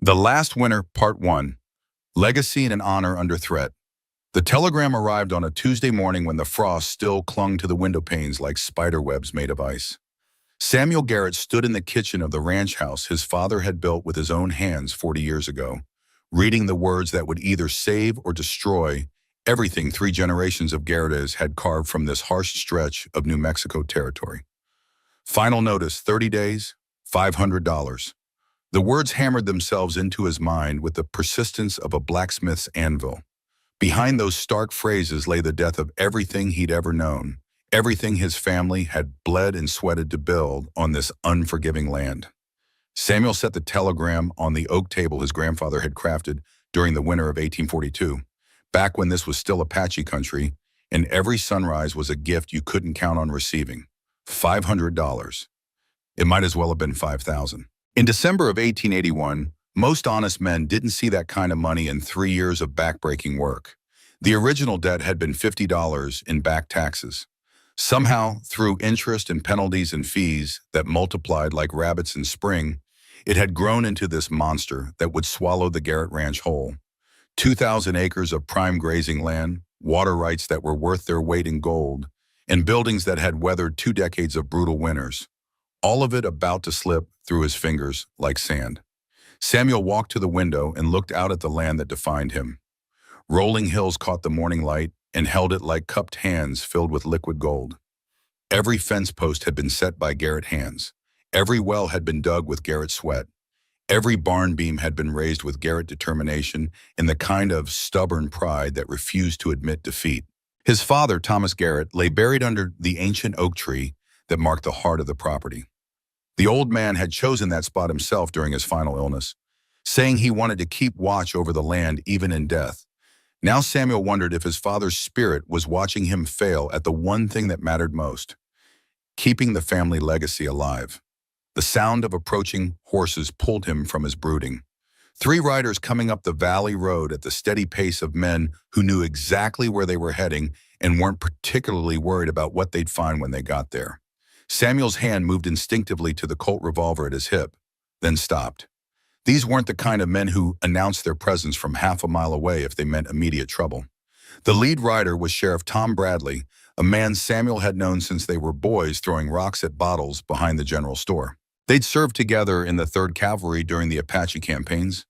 The Last Winter, Part 1. Legacy and Honor Under Threat. The telegram arrived on a Tuesday morning when the frost still clung to the window panes like spider webs made of ice. Samuel Garrett stood in the kitchen of the ranch house his father had built with his own hands 40 years ago, reading the words that would either save or destroy everything 3 generations of Garretts had carved from this harsh stretch of New Mexico territory. Final notice, 30 days, $500. The words hammered themselves into his mind with the persistence of a blacksmith's anvil. Behind those stark phrases lay the death of everything he'd ever known, everything his family had bled and sweated to build on this unforgiving land. Samuel set the telegram on the oak table his grandfather had crafted during the winter of 1842, back when this was still Apache country, and every sunrise was a gift you couldn't count on receiving. $500. It might as well have been 5,000. In December of 1881, most honest men didn't see that kind of money in 3 years of backbreaking work. The original debt had been $50 in back taxes. Somehow, through interest and penalties and fees that multiplied like rabbits in spring, it had grown into this monster that would swallow the Garrett Ranch whole. 2,000 acres of prime grazing land, water rights that were worth their weight in gold, and buildings that had weathered 2 decades of brutal winters. All of it about to slip through his fingers like sand. Samuel walked to the window and looked out at the land that defined him. Rolling hills caught the morning light and held it like cupped hands filled with liquid gold. Every fence post had been set by Garrett hands. Every well had been dug with Garrett sweat. Every barn beam had been raised with Garrett determination and the kind of stubborn pride that refused to admit defeat. His father, Thomas Garrett, lay buried under the ancient oak tree that marked the heart of the property. The old man had chosen that spot himself during his final illness, saying he wanted to keep watch over the land even in death. Now Samuel wondered if his father's spirit was watching him fail at the one thing that mattered most, keeping the family legacy alive. The sound of approaching horses pulled him from his brooding. 3 riders coming up the valley road at the steady pace of men who knew exactly where they were heading and weren't particularly worried about what they'd find when they got there. Samuel's hand moved instinctively to the Colt revolver at his hip, then stopped. These weren't the kind of men who announced their presence from half a mile away if they meant immediate trouble. The lead rider was Sheriff Tom Bradley, a man Samuel had known since they were boys throwing rocks at bottles behind the general store. They'd served together in the 3rd Cavalry during the Apache campaigns,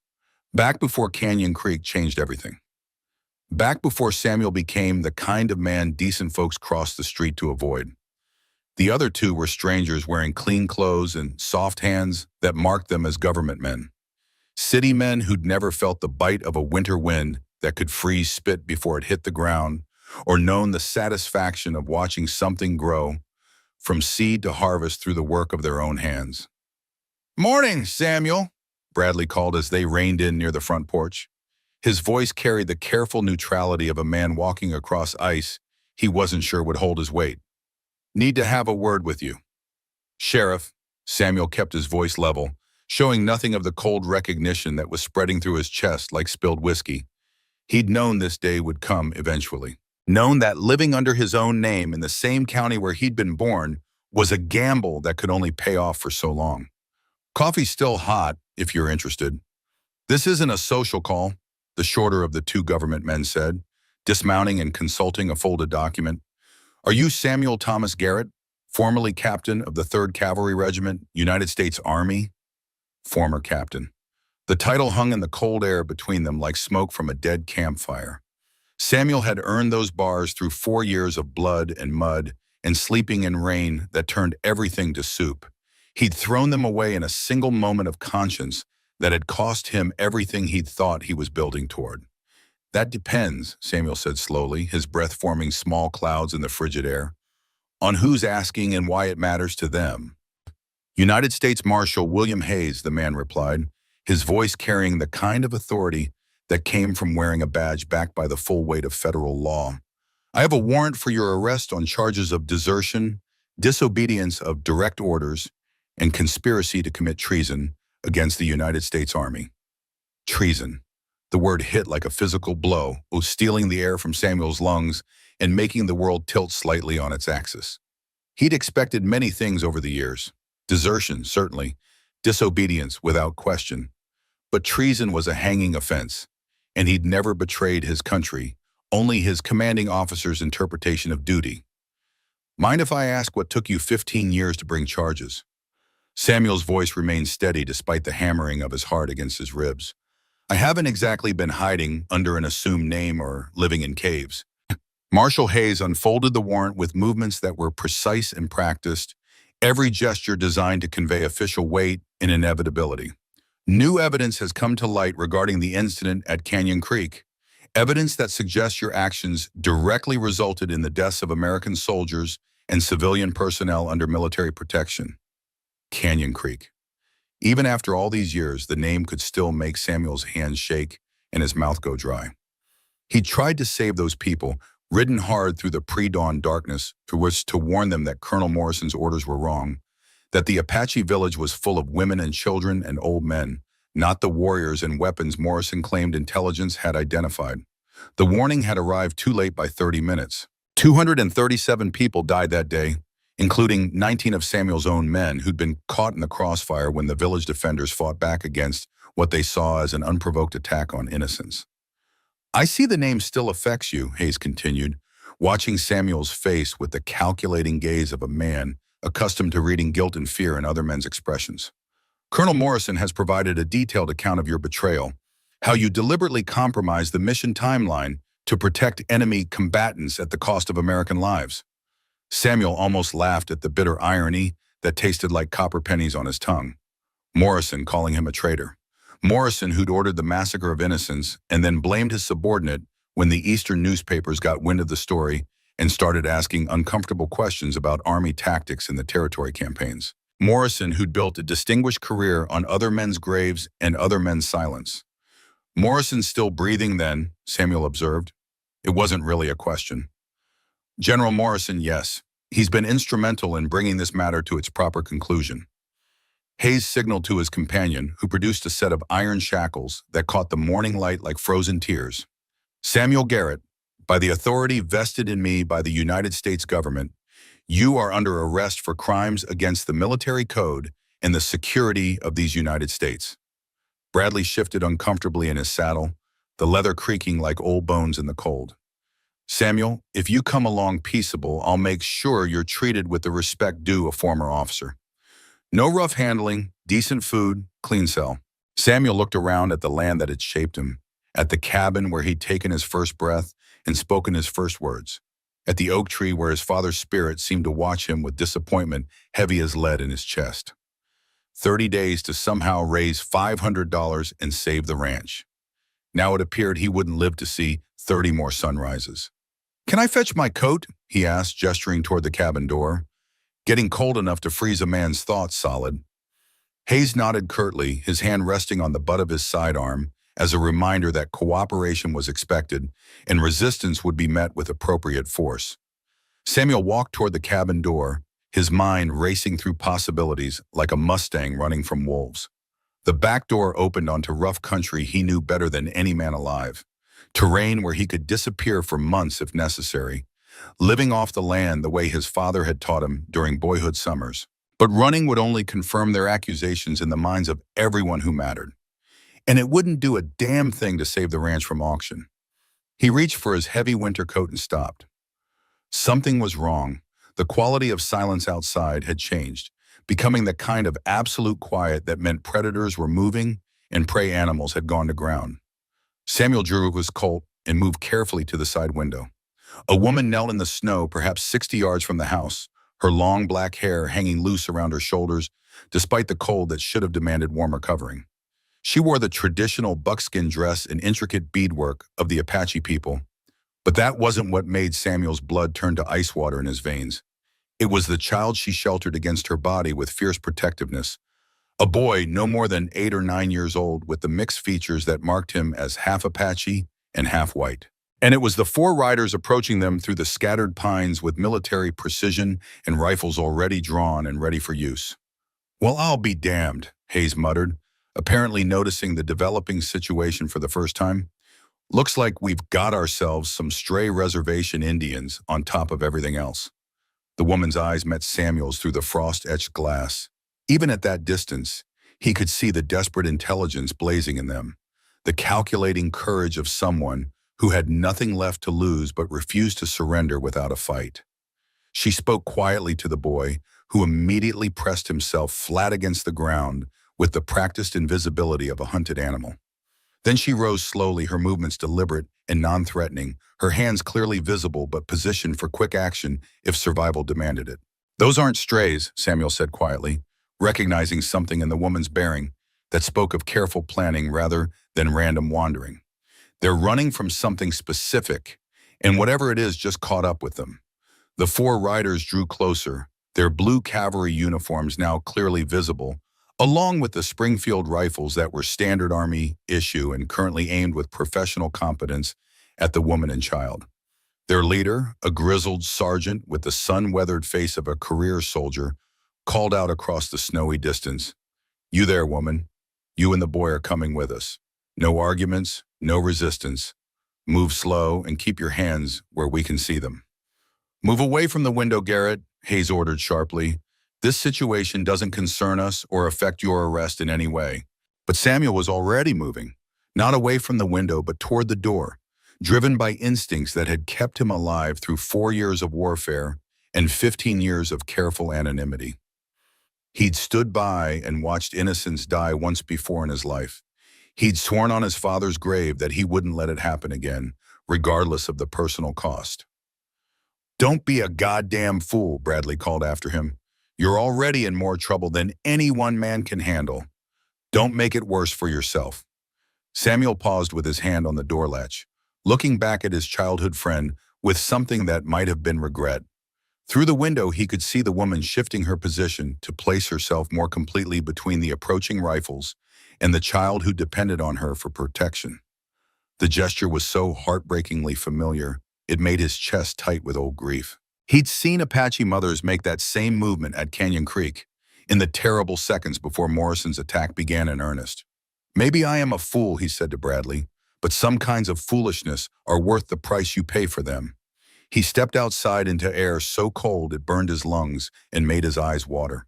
back before Canyon Creek changed everything. Back before Samuel became the kind of man decent folks crossed the street to avoid. The other 2 were strangers wearing clean clothes and soft hands that marked them as government men. City men who'd never felt the bite of a winter wind that could freeze spit before it hit the ground, or known the satisfaction of watching something grow from seed to harvest through the work of their own hands. "Morning, Samuel," Bradley called as they reined in near the front porch. His voice carried the careful neutrality of a man walking across ice he wasn't sure would hold his weight. "Need to have a word with you." "Sheriff," Samuel kept his voice level, showing nothing of the cold recognition that was spreading through his chest like spilled whiskey. He'd known this day would come eventually. Known that living under his own name in the same county where he'd been born was a gamble that could only pay off for so long. "Coffee's still hot, if you're interested." "This isn't a social call," the shorter of the 2 government men said, dismounting and consulting a folded document. "Are you Samuel Thomas Garrett, formerly captain of the 3rd Cavalry Regiment, United States Army?" Former captain. The title hung in the cold air between them like smoke from a dead campfire. Samuel had earned those bars through 4 years of blood and mud and sleeping in rain that turned everything to soup. He'd thrown them away in a single moment of conscience that had cost him everything he'd thought he was building toward. "That depends," Samuel said slowly, his breath forming small clouds in the frigid air, "on who's asking and why it matters to them." "United States Marshal William Hayes," the man replied, his voice carrying the kind of authority that came from wearing a badge backed by the full weight of federal law. "I have a warrant for your arrest on charges of desertion, disobedience of direct orders, and conspiracy to commit treason against the United States Army." Treason. The word hit like a physical blow, stealing the air from Samuel's lungs and making the world tilt slightly on its axis. He'd expected many things over the years. Desertion, certainly. Disobedience, without question. But treason was a hanging offense, and he'd never betrayed his country, only his commanding officer's interpretation of duty. Mind if I ask what took you 15 years to bring charges? Samuel's voice remained steady despite the hammering of his heart against his ribs. I haven't exactly been hiding under an assumed name or living in caves. Marshal Hayes unfolded the warrant with movements that were precise and practiced, every gesture designed to convey official weight and inevitability. New evidence has come to light regarding the incident at Canyon Creek, evidence that suggests your actions directly resulted in the deaths of American soldiers and civilian personnel under military protection. Canyon Creek. Even after all these years, the name could still make Samuel's hands shake and his mouth go dry. He tried to save those people, ridden hard through the pre-dawn darkness, to warn them that Colonel Morrison's orders were wrong, that the Apache village was full of women and children and old men, not the warriors and weapons Morrison claimed intelligence had identified. The warning had arrived too late by 30 minutes. 237 people died that day, including 19 of Samuel's own men who'd been caught in the crossfire when the village defenders fought back against what they saw as an unprovoked attack on innocents. I see the name still affects you, Hayes continued, watching Samuel's face with the calculating gaze of a man accustomed to reading guilt and fear in other men's expressions. Colonel Morrison has provided a detailed account of your betrayal, how you deliberately compromised the mission timeline to protect enemy combatants at the cost of American lives. Samuel almost laughed at the bitter irony that tasted like copper pennies on his tongue. Morrison calling him a traitor. Morrison, who'd ordered the massacre of innocents and then blamed his subordinate when the Eastern newspapers got wind of the story and started asking uncomfortable questions about Army tactics in the territory campaigns. Morrison, who'd built a distinguished career on other men's graves and other men's silence. Morrison still breathing then, Samuel observed. It wasn't really a question. General Morrison, yes. He's been instrumental in bringing this matter to its proper conclusion. Hayes signaled to his companion, who produced a set of iron shackles that caught the morning light like frozen tears. Samuel Garrett, by the authority vested in me by the United States government, you are under arrest for crimes against the military code and the security of these United States. Bradley shifted uncomfortably in his saddle, the leather creaking like old bones in the cold. Samuel, if you come along peaceable, I'll make sure you're treated with the respect due a former officer. No rough handling, decent food, clean cell. Samuel looked around at the land that had shaped him, at the cabin where he'd taken his first breath and spoken his first words, at the oak tree where his father's spirit seemed to watch him with disappointment heavy as lead in his chest. 30 days to somehow raise $500 and save the ranch. Now it appeared he wouldn't live to see 30 more sunrises. Can I fetch my coat? He asked, gesturing toward the cabin door. Getting cold enough to freeze a man's thoughts solid. Hayes nodded curtly, his hand resting on the butt of his sidearm, as a reminder that cooperation was expected and resistance would be met with appropriate force. Samuel walked toward the cabin door, his mind racing through possibilities like a Mustang running from wolves. The back door opened onto rough country he knew better than any man alive, terrain where he could disappear for months if necessary, living off the land the way his father had taught him during boyhood summers. But running would only confirm their accusations in the minds of everyone who mattered. And it wouldn't do a damn thing to save the ranch from auction. He reached for his heavy winter coat and stopped. Something was wrong. The quality of silence outside had changed, becoming the kind of absolute quiet that meant predators were moving and prey animals had gone to ground. Samuel drew his Colt and moved carefully to the side window. A woman knelt in the snow, perhaps 60 yards from the house, her long black hair hanging loose around her shoulders, despite the cold that should have demanded warmer covering. She wore the traditional buckskin dress and intricate beadwork of the Apache people, but that wasn't what made Samuel's blood turn to ice water in his veins. It was the child she sheltered against her body with fierce protectiveness, a boy no more than 8 or 9 years old with the mixed features that marked him as half Apache and half white. And it was the 4 riders approaching them through the scattered pines with military precision and rifles already drawn and ready for use. "Well, I'll be damned," Hayes muttered, apparently noticing the developing situation for the first time. "Looks like we've got ourselves some stray reservation Indians on top of everything else." The woman's eyes met Samuel's through the frost-etched glass. Even at that distance, He could see the desperate intelligence blazing in them, the calculating courage of someone who had nothing left to lose but refused to surrender without a fight. She spoke quietly to the boy, who immediately pressed himself flat against the ground with the practiced invisibility of a hunted animal. Then she rose slowly, her movements deliberate and non-threatening, her hands clearly visible but positioned for quick action if survival demanded it. "Those aren't strays," Samuel said quietly, recognizing something in the woman's bearing that spoke of careful planning rather than random wandering. "They're running from something specific, and whatever it is just caught up with them." The four riders drew closer, their blue cavalry uniforms now clearly visible, along with the Springfield rifles that were standard Army issue and currently aimed with professional competence at the woman and child. Their leader, a grizzled sergeant with the sun-weathered face of a career soldier, called out across the snowy distance, "You there, woman. You and the boy are coming with us. No arguments, no resistance. Move slow and keep your hands where we can see them." "Move away from the window, Garrett," Hayes ordered sharply. "This situation doesn't concern us or affect your arrest in any way." But Samuel was already moving, not away from the window but toward the door, driven by instincts that had kept him alive through 4 years of warfare and 15 years of careful anonymity. He'd stood by and watched innocents die once before in his life. He'd sworn on his father's grave that he wouldn't let it happen again, regardless of the personal cost. "Don't be a goddamn fool," Bradley called after him. "You're already in more trouble than any one man can handle. Don't make it worse for yourself." Samuel paused with his hand on the door latch, looking back at his childhood friend with something that might have been regret. Through the window, he could see the woman shifting her position to place herself more completely between the approaching rifles and the child who depended on her for protection. The gesture was so heartbreakingly familiar, it made his chest tight with old grief. He'd seen Apache mothers make that same movement at Canyon Creek, in the terrible seconds before Morrison's attack began in earnest. "Maybe I am a fool," he said to Bradley, "but some kinds of foolishness are worth the price you pay for them." He stepped outside into air so cold it burned his lungs and made his eyes water.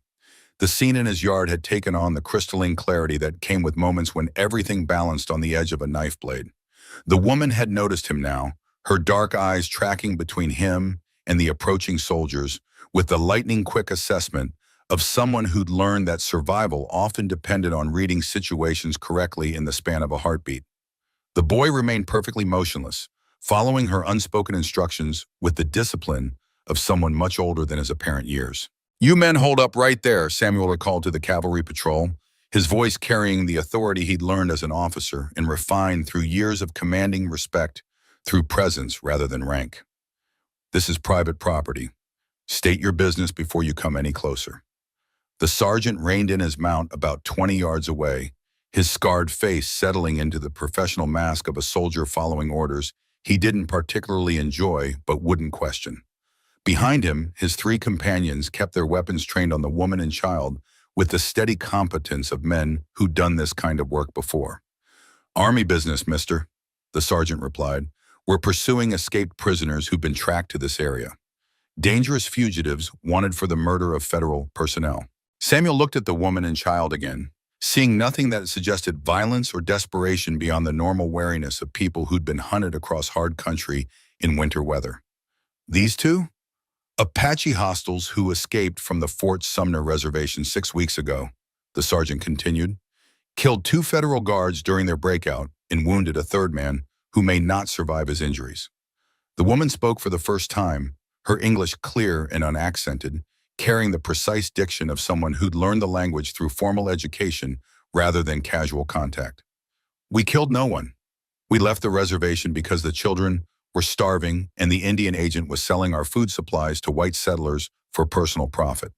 The scene in his yard had taken on the crystalline clarity that came with moments when everything balanced on the edge of a knife blade. The woman had noticed him now, her dark eyes tracking between him and the approaching soldiers with the lightning-quick assessment of someone who'd learned that survival often depended on reading situations correctly in the span of a heartbeat. The boy remained perfectly motionless, following her unspoken instructions with the discipline of someone much older than his apparent years. "You men hold up right there," Samuel recalled to the cavalry patrol, his voice carrying the authority he'd learned as an officer and refined through years of commanding respect through presence rather than rank. "This is private property. State your business before you come any closer." The sergeant reined in his mount about 20 yards away, his scarred face settling into the professional mask of a soldier following orders he didn't particularly enjoy but wouldn't question. Behind him, his 3 companions kept their weapons trained on the woman and child with the steady competence of men who'd done this kind of work before. "Army business, mister," the sergeant replied. "We're pursuing escaped prisoners who've been tracked to this area. Dangerous fugitives wanted for the murder of federal personnel." Samuel looked at the woman and child again, seeing nothing that suggested violence or desperation beyond the normal wariness of people who'd been hunted across hard country in winter weather. "These two? Apache hostiles who escaped from the Fort Sumner reservation 6 weeks ago," the sergeant continued. "Killed 2 federal guards during their breakout and wounded a 3rd man who may not survive his injuries." The woman spoke for the first time, her English clear and unaccented, carrying the precise diction of someone who'd learned the language through formal education rather than casual contact. "We killed no one. We left the reservation because the children were starving and the Indian agent was selling our food supplies to white settlers for personal profit."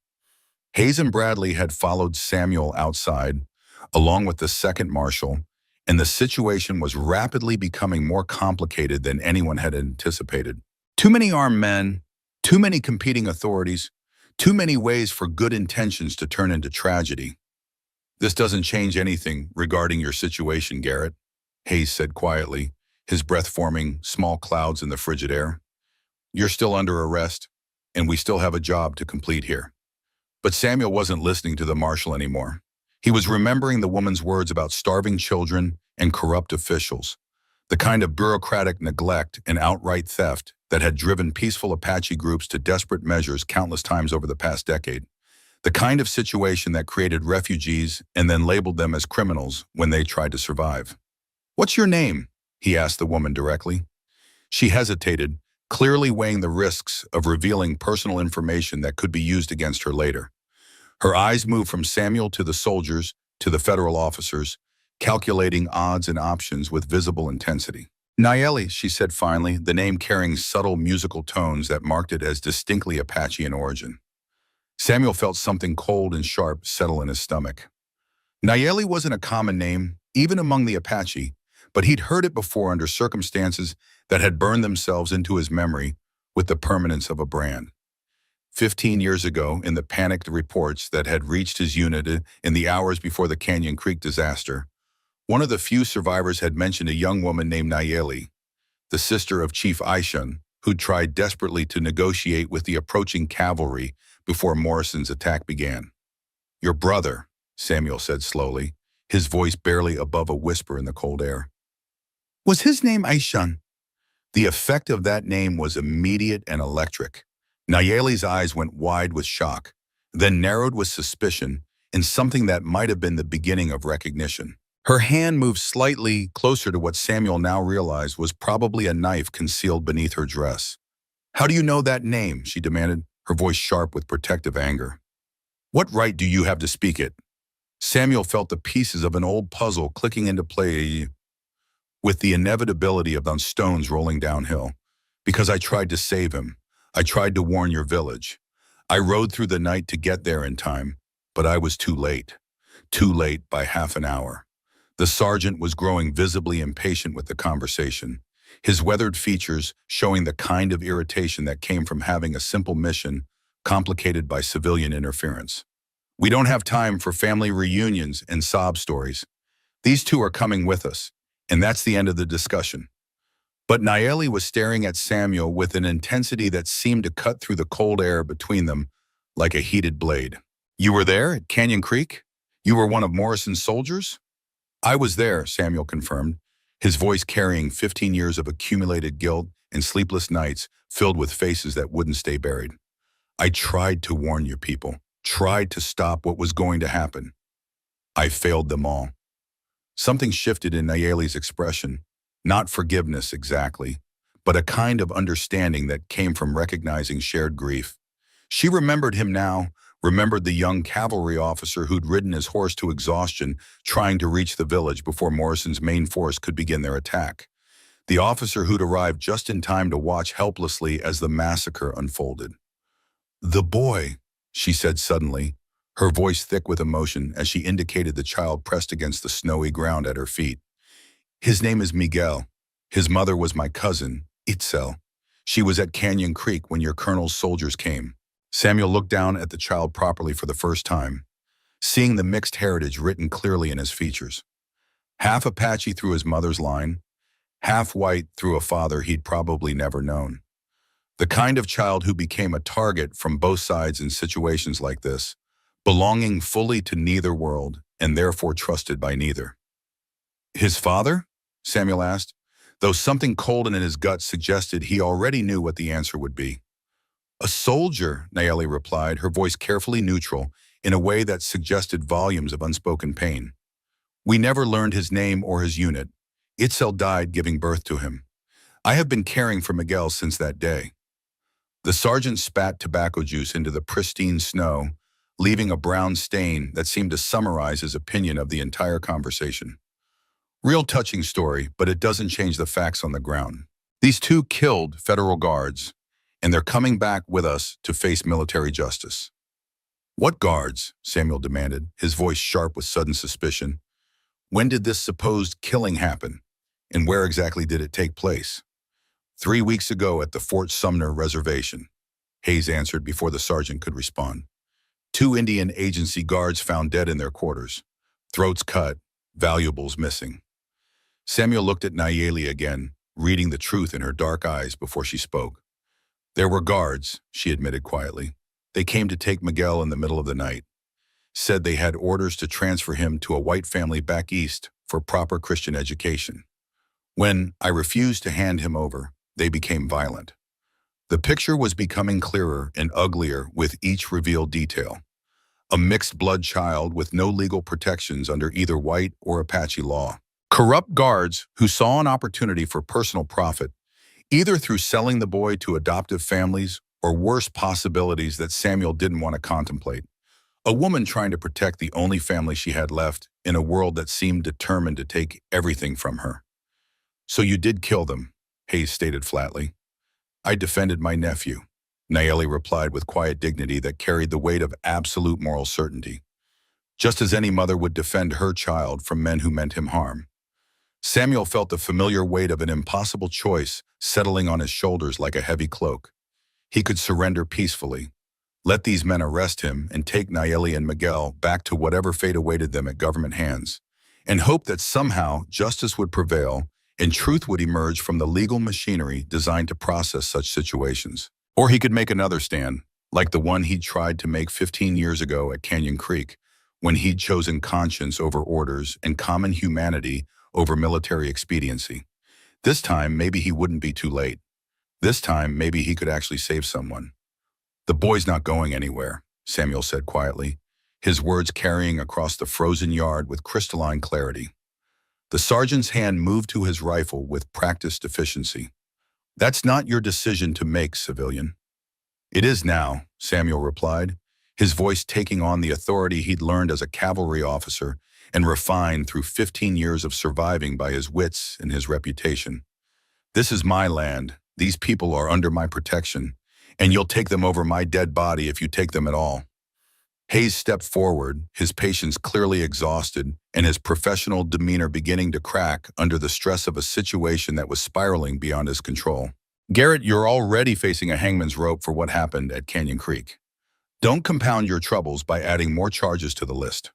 Hayes and Bradley had followed Samuel outside, along with the second marshal, and the situation was rapidly becoming more complicated than anyone had anticipated. Too many armed men, too many competing authorities, too many ways for good intentions to turn into tragedy. "This doesn't change anything regarding your situation, Garrett," Hayes said quietly, his breath forming small clouds in the frigid air. "You're still under arrest, and we still have a job to complete here." But Samuel wasn't listening to the marshal anymore. He was remembering the woman's words about starving children and corrupt officials, the kind of bureaucratic neglect and outright theft that had driven peaceful Apache groups to desperate measures countless times over the past decade. The kind of situation that created refugees and then labeled them as criminals when they tried to survive. "What's your name?" he asked the woman directly. She hesitated, clearly weighing the risks of revealing personal information that could be used against her later. Her eyes moved from Samuel to the soldiers to the federal officers, calculating odds and options with visible intensity. "Nayeli," she said finally, the name carrying subtle musical tones that marked it as distinctly Apache in origin. Samuel felt something cold and sharp settle in his stomach. Nayeli wasn't a common name, even among the Apache, but he'd heard it before under circumstances that had burned themselves into his memory with the permanence of a brand. 15 years ago, in the panicked reports that had reached his unit in the hours before the Canyon Creek disaster, one of the few survivors had mentioned a young woman named Nayeli, the sister of Chief Aishun, who'd tried desperately to negotiate with the approaching cavalry before Morrison's attack began. "Your brother," Samuel said slowly, his voice barely above a whisper in the cold air. "Was his name Aishun?" The effect of that name was immediate and electric. Nayeli's eyes went wide with shock, then narrowed with suspicion in something that might have been the beginning of recognition. Her hand moved slightly closer to what Samuel now realized was probably a knife concealed beneath her dress. "How do you know that name?" she demanded, her voice sharp with protective anger. "What right do you have to speak it?" Samuel felt the pieces of an old puzzle clicking into play with the inevitability of those stones rolling downhill. "Because I tried to save him. I tried to warn your village. I rode through the night to get there in time, but I was too late. Too late by half an hour." The sergeant was growing visibly impatient with the conversation, his weathered features showing the kind of irritation that came from having a simple mission complicated by civilian interference. "We don't have time for family reunions and sob stories. These two are coming with us, and that's the end of the discussion." But Nayeli was staring at Samuel with an intensity that seemed to cut through the cold air between them like a heated blade. "You were there at Canyon Creek? You were one of Morrison's soldiers?" "I was there," Samuel confirmed, his voice carrying 15 years of accumulated guilt and sleepless nights filled with faces that wouldn't stay buried. "I tried to warn your people, tried to stop what was going to happen. I failed them all." Something shifted in Nayeli's expression, not forgiveness exactly, but a kind of understanding that came from recognizing shared grief. She remembered him now, remembered the young cavalry officer who'd ridden his horse to exhaustion trying to reach the village before Morrison's main force could begin their attack. The officer who'd arrived just in time to watch helplessly as the massacre unfolded. "The boy," she said suddenly, her voice thick with emotion as she indicated the child pressed against the snowy ground at her feet. "His name is Miguel. His mother was my cousin, Itzel. She was at Canyon Creek when your colonel's soldiers came." Samuel looked down at the child properly for the first time, seeing the mixed heritage written clearly in his features. Half Apache through his mother's line, half white through a father he'd probably never known. The kind of child who became a target from both sides in situations like this, belonging fully to neither world and therefore trusted by neither. "His father?" Samuel asked, though something cold in his gut suggested he already knew what the answer would be. "A soldier," Nayeli replied, her voice carefully neutral, in a way that suggested volumes of unspoken pain. "We never learned his name or his unit. Itzel died giving birth to him. I have been caring for Miguel since that day." The sergeant spat tobacco juice into the pristine snow, leaving a brown stain that seemed to summarize his opinion of the entire conversation. "Real touching story, but it doesn't change the facts on the ground. These two killed federal guards, and they're coming back with us to face military justice." "What guards?" Samuel demanded, his voice sharp with sudden suspicion. "When did this supposed killing happen, and where exactly did it take place?" 3 weeks ago at the Fort Sumner Reservation," Hayes answered before the sergeant could respond. "2 Indian Agency guards found dead in their quarters, throats cut, valuables missing." Samuel looked at Nayeli again, reading the truth in her dark eyes before she spoke. "There were guards," she admitted quietly. "They came to take Miguel in the middle of the night. said they had orders to transfer him to a white family back east for proper Christian education. When I refused to hand him over, they became violent. The picture was becoming clearer and uglier with each revealed detail. A mixed-blood child with no legal protections under either white or Apache law. Corrupt guards who saw an opportunity for personal profit, either through selling the boy to adoptive families or worse possibilities that Samuel didn't want to contemplate. A woman trying to protect the only family she had left in a world that seemed determined to take everything from her. "So you did kill them," Hayes stated flatly. "I defended my nephew," Nayeli replied with quiet dignity that carried the weight of absolute moral certainty. "Just as any mother would defend her child from men who meant him harm." Samuel felt the familiar weight of an impossible choice settling on his shoulders like a heavy cloak. He could surrender peacefully, let these men arrest him and take Nayeli and Miguel back to whatever fate awaited them at government hands, and hope that somehow justice would prevail and truth would emerge from the legal machinery designed to process such situations. Or he could make another stand, like the one he'd tried to make 15 years ago at Canyon Creek, when he'd chosen conscience over orders and common humanity over military expediency. This time, maybe he wouldn't be too late. This time, maybe he could actually save someone. "The boy's not going anywhere," Samuel said quietly, his words carrying across the frozen yard with crystalline clarity. The sergeant's hand moved to his rifle with practiced efficiency. "That's not your decision to make, civilian." "It is now," Samuel replied, his voice taking on the authority he'd learned as a cavalry officer and refined through 15 years of surviving by his wits and his reputation. "This is my land. These people are under my protection, and you'll take them over my dead body if you take them at all." Hayes stepped forward, his patience clearly exhausted and his professional demeanor beginning to crack under the stress of a situation that was spiraling beyond his control. "Garrett, you're already facing a hangman's rope for what happened at Canyon Creek. Don't compound your troubles by adding more charges to the list."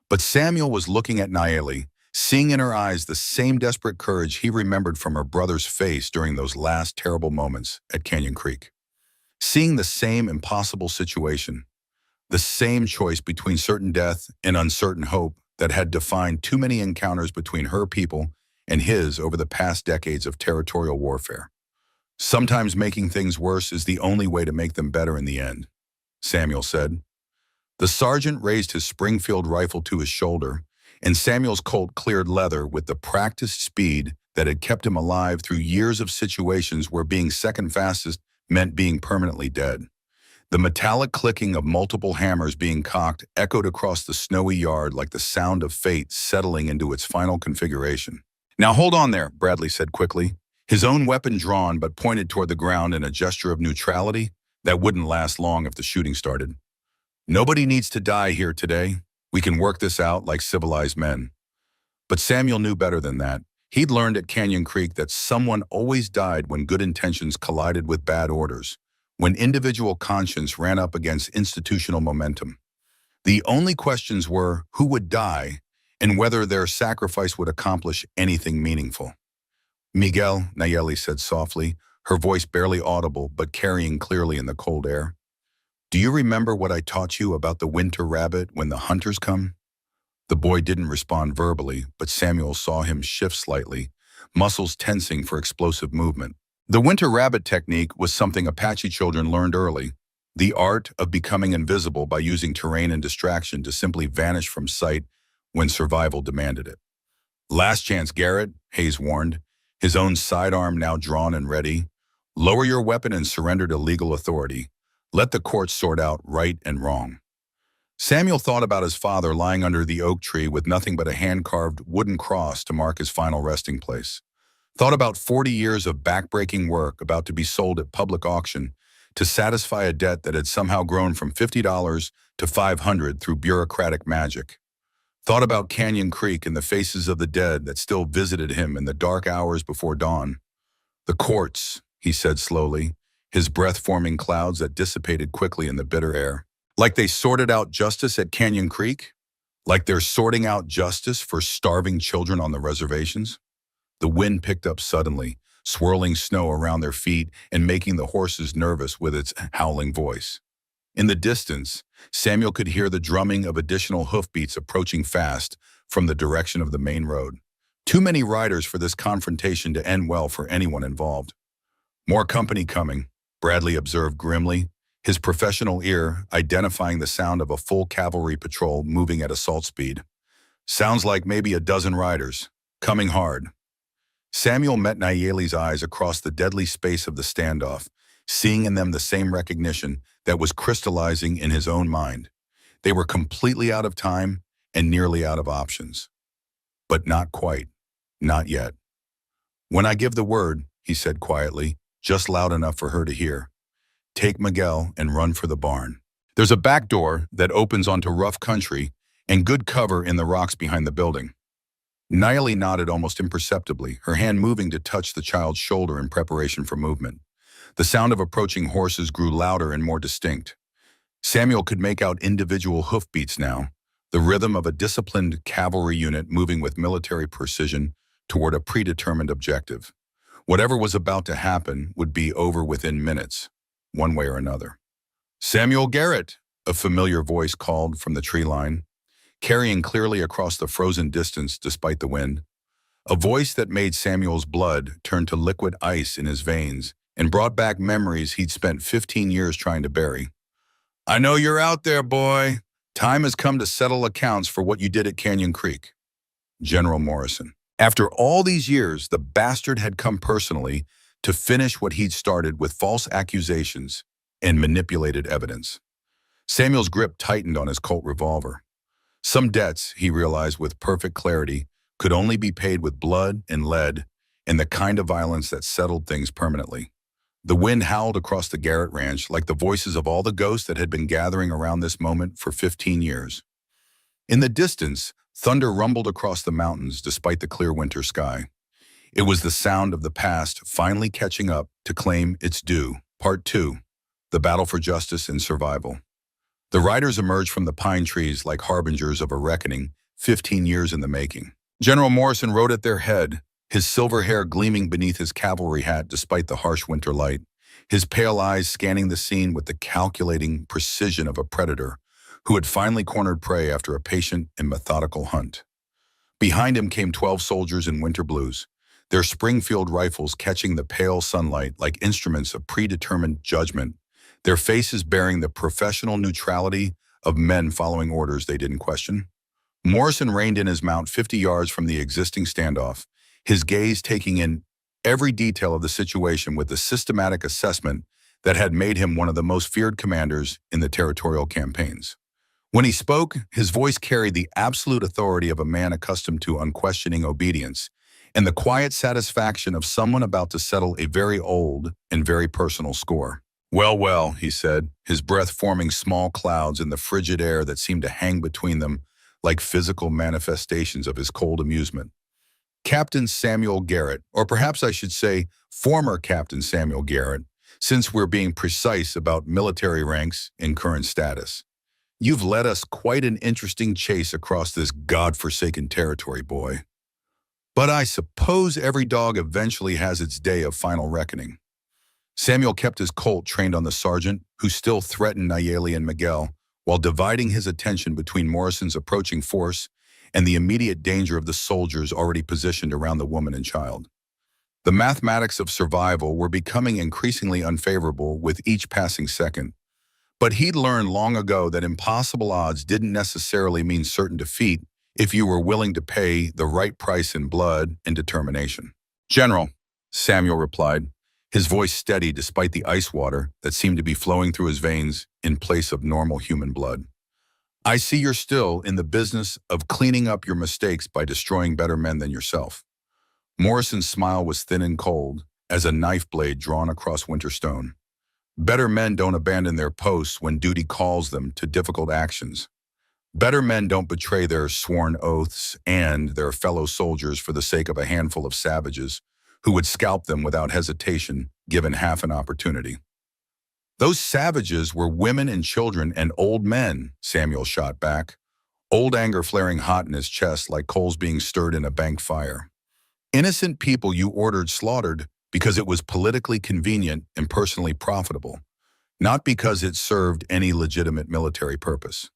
But Samuel was looking at Nayeli, seeing in her eyes the same desperate courage he remembered from her brother's face during those last terrible moments at Canyon Creek. Seeing the same impossible situation, the same choice between certain death and uncertain hope that had defined too many encounters between her people and his over the past decades of territorial warfare. "Sometimes making things worse is the only way to make them better in the end," Samuel said. The sergeant raised his Springfield rifle to his shoulder, and Samuel's Colt cleared leather with the practiced speed that had kept him alive through years of situations where being second fastest meant being permanently dead. The metallic clicking of multiple hammers being cocked echoed across the snowy yard like the sound of fate settling into its final configuration. "Now hold on there," Bradley said quickly, his own weapon drawn but pointed toward the ground in a gesture of neutrality that wouldn't last long if the shooting started. "Nobody needs to die here today. We can work this out like civilized men." But Samuel knew better than that. He'd learned at Canyon Creek that someone always died when good intentions collided with bad orders, when individual conscience ran up against institutional momentum. The only questions were who would die and whether their sacrifice would accomplish anything meaningful. "Miguel," Nayeli said softly, her voice barely audible but carrying clearly in the cold air. "Do you remember what I taught you about the winter rabbit when the hunters come?" The boy didn't respond verbally, but Samuel saw him shift slightly, muscles tensing for explosive movement. The winter rabbit technique was something Apache children learned early, the art of becoming invisible by using terrain and distraction to simply vanish from sight when survival demanded it. "Last chance, Garrett," Hayes warned, his own sidearm now drawn and ready. "Lower your weapon and surrender to legal authority. Let the courts sort out right and wrong." Samuel thought about his father lying under the oak tree with nothing but a hand-carved wooden cross to mark his final resting place. Thought about 40 years of back-breaking work about to be sold at public auction to satisfy a debt that had somehow grown from $50 to $500 through bureaucratic magic. Thought about Canyon Creek and the faces of the dead that still visited him in the dark hours before dawn. "The courts," he said slowly, his breath forming clouds that dissipated quickly in the bitter air. "Like they sorted out justice at Canyon Creek? Like they're sorting out justice for starving children on the reservations?" The wind picked up suddenly, swirling snow around their feet and making the horses nervous with its howling voice. In the distance, Samuel could hear the drumming of additional hoofbeats approaching fast from the direction of the main road. Too many riders for this confrontation to end well for anyone involved. More company coming, Bradley observed grimly, his professional ear identifying the sound of a full cavalry patrol moving at assault speed. Sounds like maybe a dozen riders. Coming hard. Samuel met Nayeli's eyes across the deadly space of the standoff, seeing in them the same recognition that was crystallizing in his own mind. They were completely out of time and nearly out of options. But not quite. Not yet. When I give the word, he said quietly, just loud enough for her to hear, take Miguel and run for the barn. There's a back door that opens onto rough country and good cover in the rocks behind the building. Nayeli nodded almost imperceptibly, her hand moving to touch the child's shoulder in preparation for movement. The sound of approaching horses grew louder and more distinct. Samuel could make out individual hoofbeats now, the rhythm of a disciplined cavalry unit moving with military precision toward a predetermined objective. Whatever was about to happen would be over within minutes, one way or another. Samuel Garrett, a familiar voice called from the tree line, carrying clearly across the frozen distance despite the wind. A voice that made Samuel's blood turn to liquid ice in his veins and brought back memories he'd spent 15 years trying to bury. I know you're out there, boy. Time has come to settle accounts for what you did at Canyon Creek. General Morrison. After all these years, the bastard had come personally to finish what he'd started with false accusations and manipulated evidence. Samuel's grip tightened on his Colt revolver. Some debts, he realized with perfect clarity, could only be paid with blood and lead and the kind of violence that settled things permanently. The wind howled across the Garrett Ranch like the voices of all the ghosts that had been gathering around this moment for 15 years. In the distance, thunder rumbled across the mountains despite the clear winter sky. It was the sound of the past finally catching up to claim its due. Part 2. The Battle for Justice and Survival. The riders emerged from the pine trees like harbingers of a reckoning, 15 years in the making. General Morrison rode at their head, his silver hair gleaming beneath his cavalry hat despite the harsh winter light, his pale eyes scanning the scene with the calculating precision of a predator who had finally cornered prey after a patient and methodical hunt. Behind him came 12 soldiers in winter blues, their Springfield rifles catching the pale sunlight like instruments of predetermined judgment, their faces bearing the professional neutrality of men following orders they didn't question. Morrison reined in his mount 50 yards from the existing standoff, his gaze taking in every detail of the situation with the systematic assessment that had made him one of the most feared commanders in the territorial campaigns. When he spoke, his voice carried the absolute authority of a man accustomed to unquestioning obedience and the quiet satisfaction of someone about to settle a very old and very personal score. Well, well, he said, his breath forming small clouds in the frigid air that seemed to hang between them like physical manifestations of his cold amusement. Captain Samuel Garrett, or perhaps I should say former Captain Samuel Garrett, since we're being precise about military ranks and current status. You've led us quite an interesting chase across this God-forsaken territory, boy. But I suppose every dog eventually has its day of final reckoning. Samuel kept his Colt trained on the sergeant, who still threatened Nayeli and Miguel, while dividing his attention between Morrison's approaching force and the immediate danger of the soldiers already positioned around the woman and child. The mathematics of survival were becoming increasingly unfavorable with each passing second, but he'd learned long ago that impossible odds didn't necessarily mean certain defeat if you were willing to pay the right price in blood and determination. General, Samuel replied, his voice steady despite the ice water that seemed to be flowing through his veins in place of normal human blood. I see you're still in the business of cleaning up your mistakes by destroying better men than yourself. Morrison's smile was thin and cold as a knife blade drawn across winter stone. Better men don't abandon their posts when duty calls them to difficult actions. Better men don't betray their sworn oaths and their fellow soldiers for the sake of a handful of savages who would scalp them without hesitation given half an opportunity. Those savages were women and children and old men, Samuel shot back, old anger flaring hot in his chest like coals being stirred in a bank fire. Innocent people you ordered slaughtered because it was politically convenient and personally profitable. not because it served any legitimate military purpose.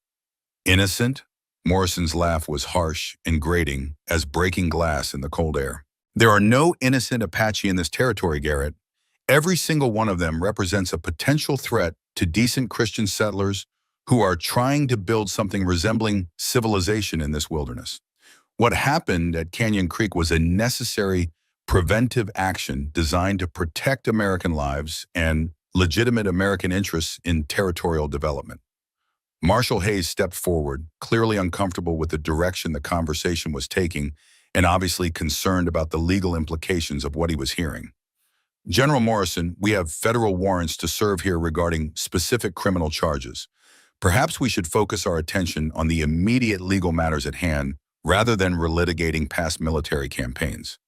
Innocent? Morrison's laugh was harsh and grating as breaking glass in the cold air. There are no innocent Apache in this territory, Garrett. Every single one of them represents a potential threat to decent Christian settlers who are trying to build something resembling civilization in this wilderness. What happened at Canyon Creek was a necessary preventive action designed to protect American lives and legitimate American interests in territorial development. Marshall Hayes stepped forward, clearly uncomfortable with the direction the conversation was taking and obviously concerned about the legal implications of what he was hearing. General Morrison, we have federal warrants to serve here regarding specific criminal charges. Perhaps we should focus our attention on the immediate legal matters at hand rather than relitigating past military campaigns.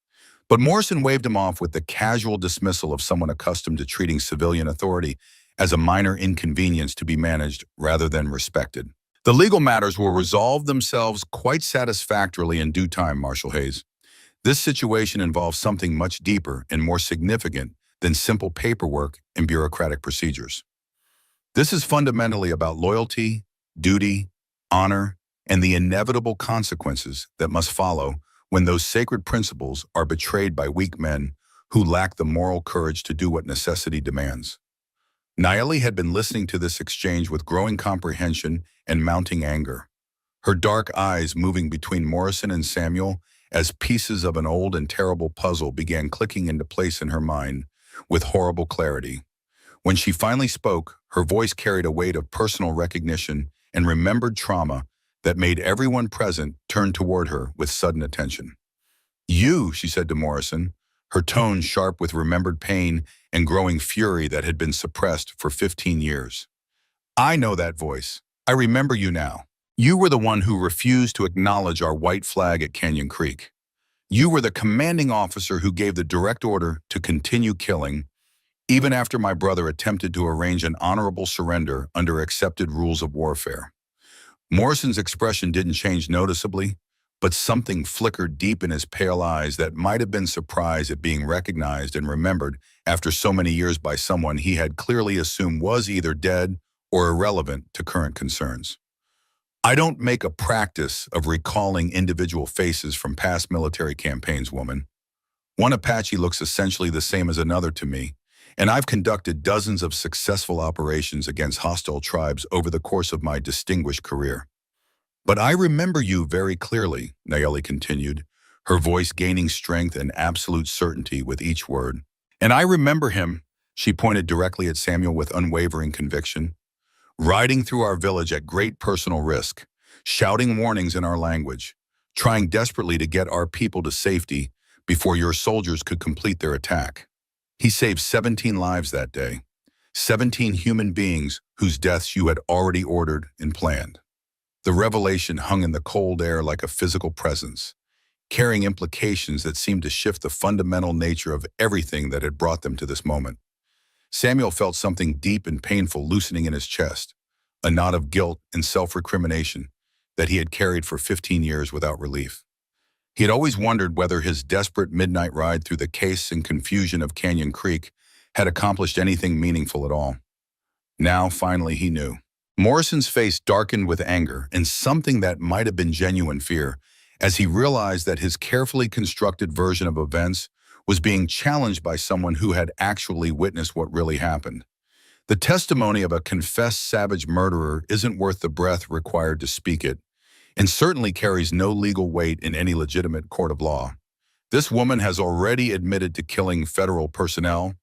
But Morrison waved him off with the casual dismissal of someone accustomed to treating civilian authority as a minor inconvenience to be managed rather than respected. The legal matters will resolve themselves quite satisfactorily in due time, Marshal Hayes. This situation involves something much deeper and more significant than simple paperwork and bureaucratic procedures. This is fundamentally about loyalty, duty, honor, and the inevitable consequences that must follow when those sacred principles are betrayed by weak men who lack the moral courage to do what necessity demands. Nayeli had been listening to this exchange with growing comprehension and mounting anger, her dark eyes moving between Morrison and Samuel as pieces of an old and terrible puzzle began clicking into place in her mind with horrible clarity. When she finally spoke, her voice carried a weight of personal recognition and remembered trauma that made everyone present turn toward her with sudden attention. "You," she said to Morrison, her tone sharp with remembered pain and growing fury that had been suppressed for 15 years. "I know that voice. I remember you now. You were the one who refused to acknowledge our white flag at Canyon Creek. You were the commanding officer who gave the direct order to continue killing, even after my brother attempted to arrange an honorable surrender under accepted rules of warfare." Morrison's expression didn't change noticeably, but something flickered deep in his pale eyes that might have been surprise at being recognized and remembered after so many years by someone he had clearly assumed was either dead or irrelevant to current concerns. "I don't make a practice of recalling individual faces from past military campaigns, woman. One Apache looks essentially the same as another to me, and I've conducted dozens of successful operations against hostile tribes over the course of my distinguished career. But I remember you very clearly," Nayeli continued, her voice gaining strength and absolute certainty with each word. "And I remember him," she pointed directly at Samuel with unwavering conviction, "riding through our village at great personal risk, shouting warnings in our language, trying desperately to get our people to safety before your soldiers could complete their attack. He saved 17 lives that day, 17 human beings whose deaths you had already ordered and planned." The revelation hung in the cold air like a physical presence, carrying implications that seemed to shift the fundamental nature of everything that had brought them to this moment. Samuel felt something deep and painful loosening in his chest, a knot of guilt and self-recrimination that he had carried for 15 years without relief. He had always wondered whether his desperate midnight ride through the chaos and confusion of Canyon Creek had accomplished anything meaningful at all. Now, finally, he knew. Morrison's face darkened with anger and something that might have been genuine fear as he realized that his carefully constructed version of events was being challenged by someone who had actually witnessed what really happened. The testimony of a confessed savage murderer isn't worth the breath required to speak it, and certainly carries no legal weight in any legitimate court of law. This woman has already admitted to killing federal personnel,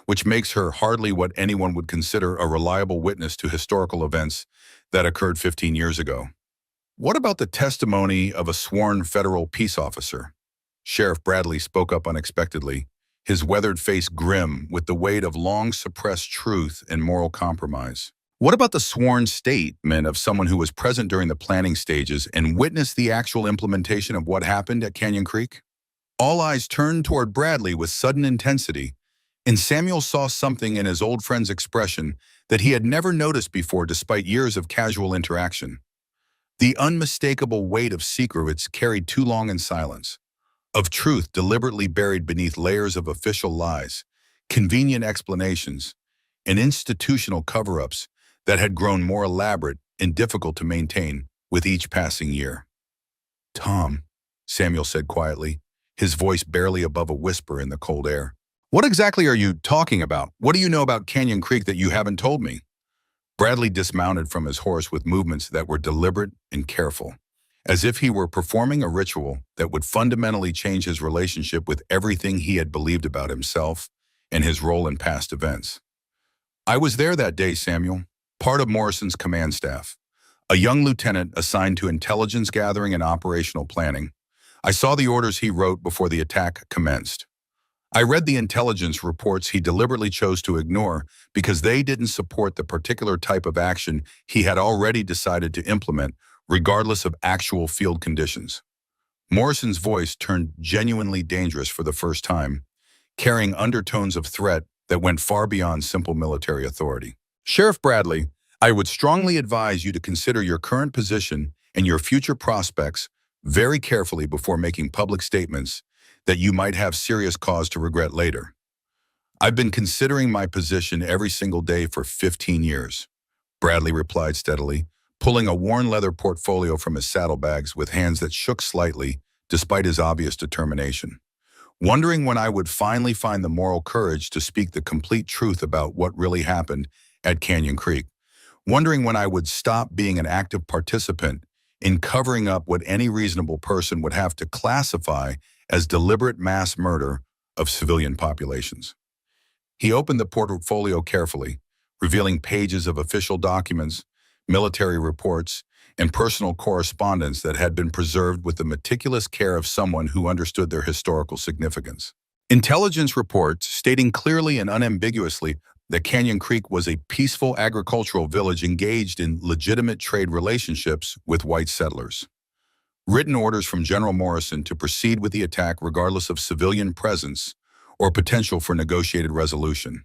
which makes her hardly what anyone would consider a reliable witness to historical events that occurred 15 years ago. What about the testimony of a sworn federal peace officer? Sheriff Bradley spoke up unexpectedly, his weathered face grim with the weight of long-suppressed truth and moral compromise. What about the sworn statement of someone who was present during the planning stages and witnessed the actual implementation of what happened at Canyon Creek? All eyes turned toward Bradley with sudden intensity, and Samuel saw something in his old friend's expression that he had never noticed before despite years of casual interaction. The unmistakable weight of secrets carried too long in silence, of truth deliberately buried beneath layers of official lies, convenient explanations, and institutional cover-ups that had grown more elaborate and difficult to maintain with each passing year. "Tom," Samuel said quietly, his voice barely above a whisper in the cold air. "What exactly are you talking about? What do you know about Canyon Creek that you haven't told me?" Bradley dismounted from his horse with movements that were deliberate and careful, as if he were performing a ritual that would fundamentally change his relationship with everything he had believed about himself and his role in past events. "I was there that day, Samuel, part of Morrison's command staff, a young lieutenant assigned to intelligence gathering and operational planning. I saw the orders he wrote before the attack commenced. I read the intelligence reports he deliberately chose to ignore because they didn't support the particular type of action he had already decided to implement, regardless of actual field conditions." Morrison's voice turned genuinely dangerous for the first time, carrying undertones of threat that went far beyond simple military authority. "Sheriff Bradley, I would strongly advise you to consider your current position and your future prospects very carefully before making public statements that you might have serious cause to regret later. I've been considering my position every single day for 15 years, Bradley replied steadily, pulling a worn leather portfolio from his saddlebags with hands that shook slightly despite his obvious determination. "Wondering when I would finally find the moral courage to speak the complete truth about what really happened at Canyon Creek. Wondering when I would stop being an active participant in covering up what any reasonable person would have to classify as deliberate mass murder of civilian populations." He opened the portfolio carefully, revealing pages of official documents, military reports, and personal correspondence that had been preserved with the meticulous care of someone who understood their historical significance. Intelligence reports stating clearly and unambiguously that Canyon Creek was a peaceful agricultural village engaged in legitimate trade relationships with white settlers. Written orders from General Morrison to proceed with the attack regardless of civilian presence or potential for negotiated resolution.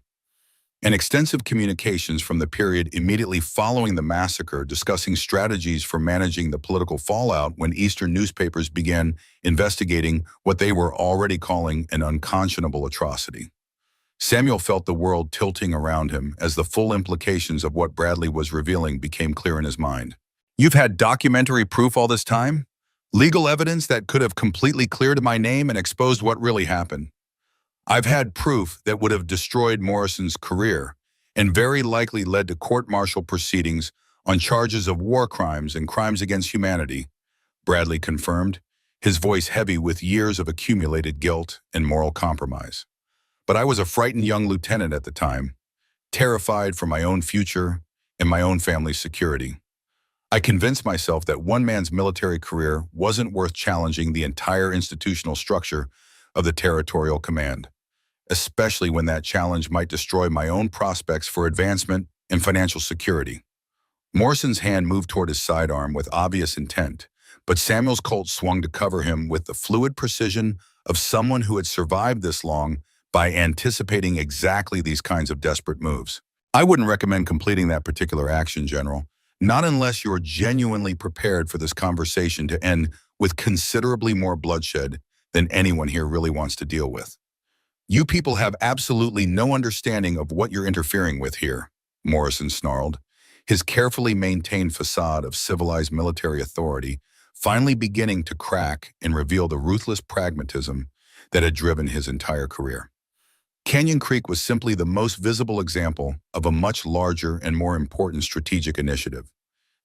And extensive communications from the period immediately following the massacre discussing strategies for managing the political fallout when Eastern newspapers began investigating what they were already calling an unconscionable atrocity. Samuel felt the world tilting around him as the full implications of what Bradley was revealing became clear in his mind. "You've had documentary proof all this time? Legal evidence that could have completely cleared my name and exposed what really happened?" "I've had proof that would have destroyed Morrison's career and very likely led to court-martial proceedings on charges of war crimes and crimes against humanity," Bradley confirmed, his voice heavy with years of accumulated guilt and moral compromise. "But I was a frightened young lieutenant at the time, terrified for my own future and my own family's security. I convinced myself that one man's military career wasn't worth challenging the entire institutional structure of the territorial command, especially when that challenge might destroy my own prospects for advancement and financial security." Morrison's hand moved toward his sidearm with obvious intent, but Samuel's Colt swung to cover him with the fluid precision of someone who had survived this long by anticipating exactly these kinds of desperate moves. "I wouldn't recommend completing that particular action, General, not unless you're genuinely prepared for this conversation to end with considerably more bloodshed than anyone here really wants to deal with. You people have absolutely no understanding of what you're interfering with here," Morrison snarled, his carefully maintained facade of civilized military authority finally beginning to crack and reveal the ruthless pragmatism that had driven his entire career. Canyon Creek was simply the most visible example of a much larger and more important strategic initiative.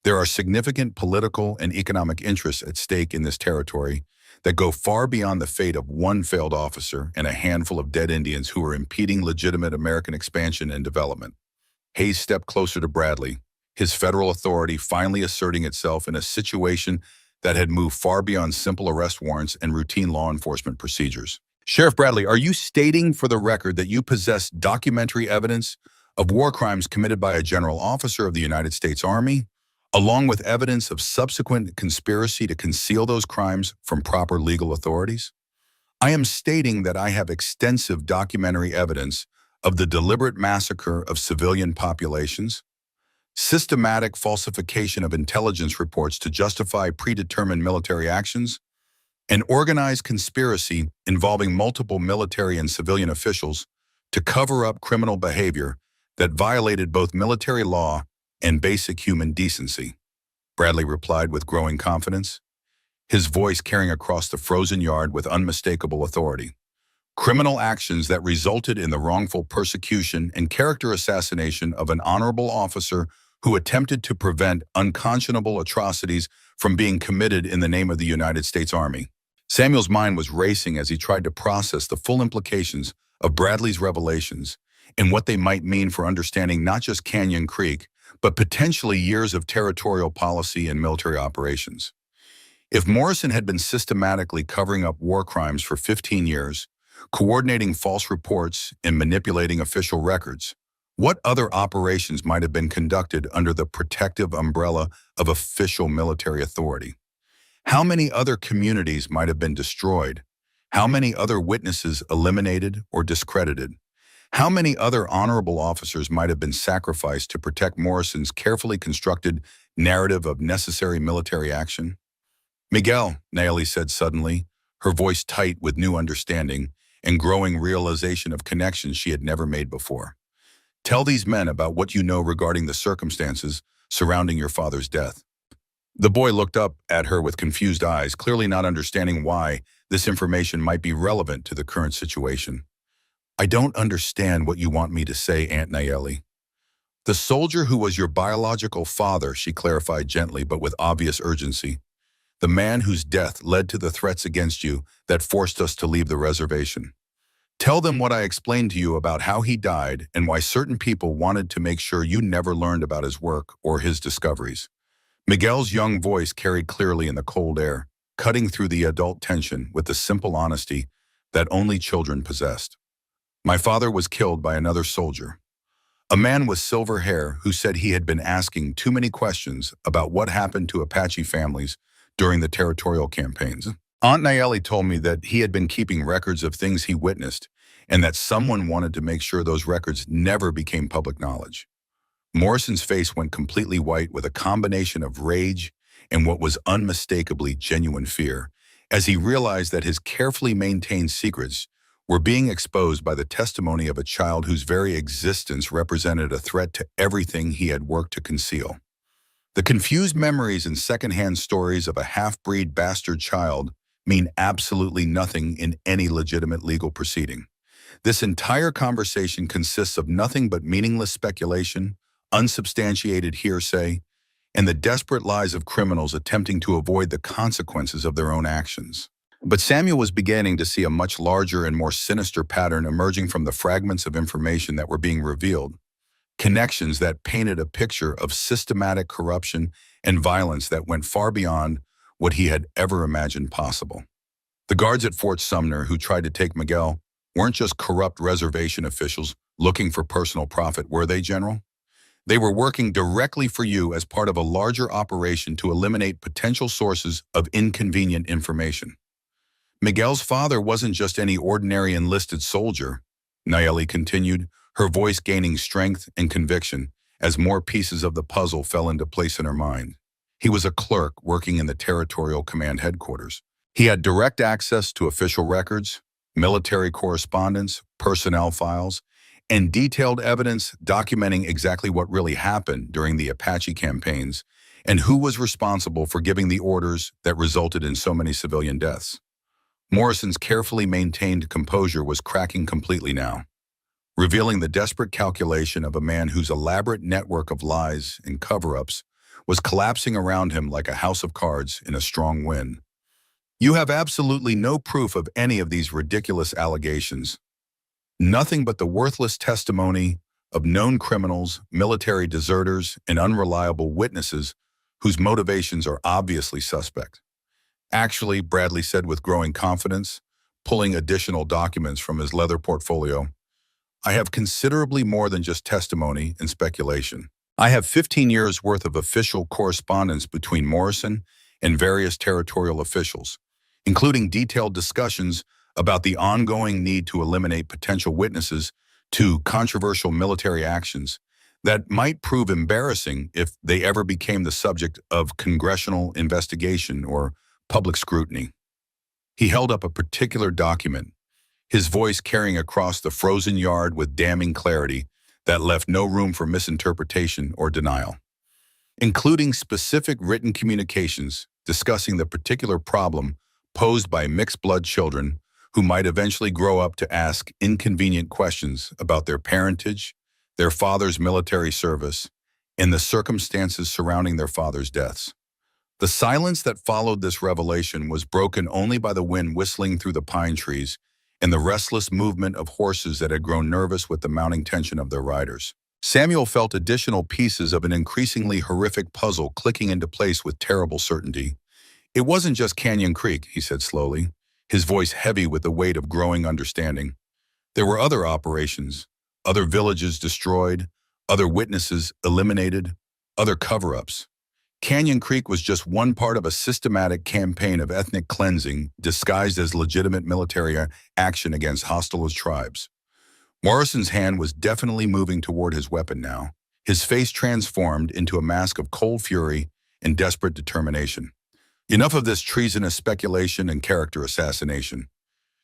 There are significant political and economic interests at stake in this territory that go far beyond the fate of one failed officer and a handful of dead Indians who were impeding legitimate American expansion and development. Hayes stepped closer to Bradley, his federal authority finally asserting itself in a situation that had moved far beyond simple arrest warrants and routine law enforcement procedures. "Sheriff Bradley, are you stating for the record that you possess documentary evidence of war crimes committed by a general officer of the United States Army, along with evidence of subsequent conspiracy to conceal those crimes from proper legal authorities?" "I am stating that I have extensive documentary evidence of the deliberate massacre of civilian populations, systematic falsification of intelligence reports to justify predetermined military actions, an organized conspiracy involving multiple military and civilian officials to cover up criminal behavior that violated both military law and basic human decency, Bradley replied with growing confidence, his voice carrying across the frozen yard with unmistakable authority. Criminal actions that resulted in the wrongful persecution and character assassination of an honorable officer who attempted to prevent unconscionable atrocities from being committed in the name of the United States Army. Samuel's mind was racing as he tried to process the full implications of Bradley's revelations and what they might mean for understanding not just Canyon Creek, but potentially years of territorial policy and military operations. If Morrison had been systematically covering up war crimes for 15 years, coordinating false reports and manipulating official records, what other operations might have been conducted under the protective umbrella of official military authority? How many other communities might have been destroyed? How many other witnesses eliminated or discredited? How many other honorable officers might have been sacrificed to protect Morrison's carefully constructed narrative of necessary military action? Miguel, Nayeli said suddenly, her voice tight with new understanding and growing realization of connections she had never made before. Tell these men about what you know regarding the circumstances surrounding your father's death. The boy looked up at her with confused eyes, clearly not understanding why this information might be relevant to the current situation. I don't understand what you want me to say, Aunt Nayeli. The soldier who was your biological father, she clarified gently but with obvious urgency. The man whose death led to the threats against you that forced us to leave the reservation. Tell them what I explained to you about how he died and why certain people wanted to make sure you never learned about his work or his discoveries. Miguel's young voice carried clearly in the cold air, cutting through the adult tension with the simple honesty that only children possessed. My father was killed by another soldier, a man with silver hair who said he had been asking too many questions about what happened to Apache families during the territorial campaigns. Aunt Nayeli told me that he had been keeping records of things he witnessed and that someone wanted to make sure those records never became public knowledge. Morrison's face went completely white with a combination of rage and what was unmistakably genuine fear, as he realized that his carefully maintained secrets were being exposed by the testimony of a child whose very existence represented a threat to everything he had worked to conceal. The confused memories and secondhand stories of a half-breed bastard child mean absolutely nothing in any legitimate legal proceeding. This entire conversation consists of nothing but meaningless speculation, unsubstantiated hearsay, and the desperate lies of criminals attempting to avoid the consequences of their own actions. But Samuel was beginning to see a much larger and more sinister pattern emerging from the fragments of information that were being revealed, connections that painted a picture of systematic corruption and violence that went far beyond what he had ever imagined possible. The guards at Fort Sumner who tried to take Miguel weren't just corrupt reservation officials looking for personal profit, were they, General? They were working directly for you as part of a larger operation to eliminate potential sources of inconvenient information. Miguel's father wasn't just any ordinary enlisted soldier, Nayeli continued, her voice gaining strength and conviction as more pieces of the puzzle fell into place in her mind. He was a clerk working in the Territorial Command headquarters. He had direct access to official records, military correspondence, personnel files, and detailed evidence documenting exactly what really happened during the Apache campaigns and who was responsible for giving the orders that resulted in so many civilian deaths. Morrison's carefully maintained composure was cracking completely now, revealing the desperate calculation of a man whose elaborate network of lies and cover-ups was collapsing around him like a house of cards in a strong wind. You have absolutely no proof of any of these ridiculous allegations. Nothing but the worthless testimony of known criminals, military deserters, and unreliable witnesses whose motivations are obviously suspect. Actually, Bradley said with growing confidence, pulling additional documents from his leather portfolio, I have considerably more than just testimony and speculation. I have 15 years' worth of official correspondence between Morrison and various territorial officials, including detailed discussions about the ongoing need to eliminate potential witnesses to controversial military actions that might prove embarrassing if they ever became the subject of congressional investigation or public scrutiny. He held up a particular document, his voice carrying across the frozen yard with damning clarity that left no room for misinterpretation or denial, including specific written communications discussing the particular problem posed by mixed-blood children who might eventually grow up to ask inconvenient questions about their parentage, their father's military service, and the circumstances surrounding their father's deaths. The silence that followed this revelation was broken only by the wind whistling through the pine trees and the restless movement of horses that had grown nervous with the mounting tension of their riders. Samuel felt additional pieces of an increasingly horrific puzzle clicking into place with terrible certainty. It wasn't just Canyon Creek, he said slowly, his voice heavy with the weight of growing understanding. There were other operations, other villages destroyed, other witnesses eliminated, other cover-ups. Canyon Creek was just one part of a systematic campaign of ethnic cleansing disguised as legitimate military action against hostile tribes. Morrison's hand was definitely moving toward his weapon now, his face transformed into a mask of cold fury and desperate determination. Enough of this treasonous speculation and character assassination.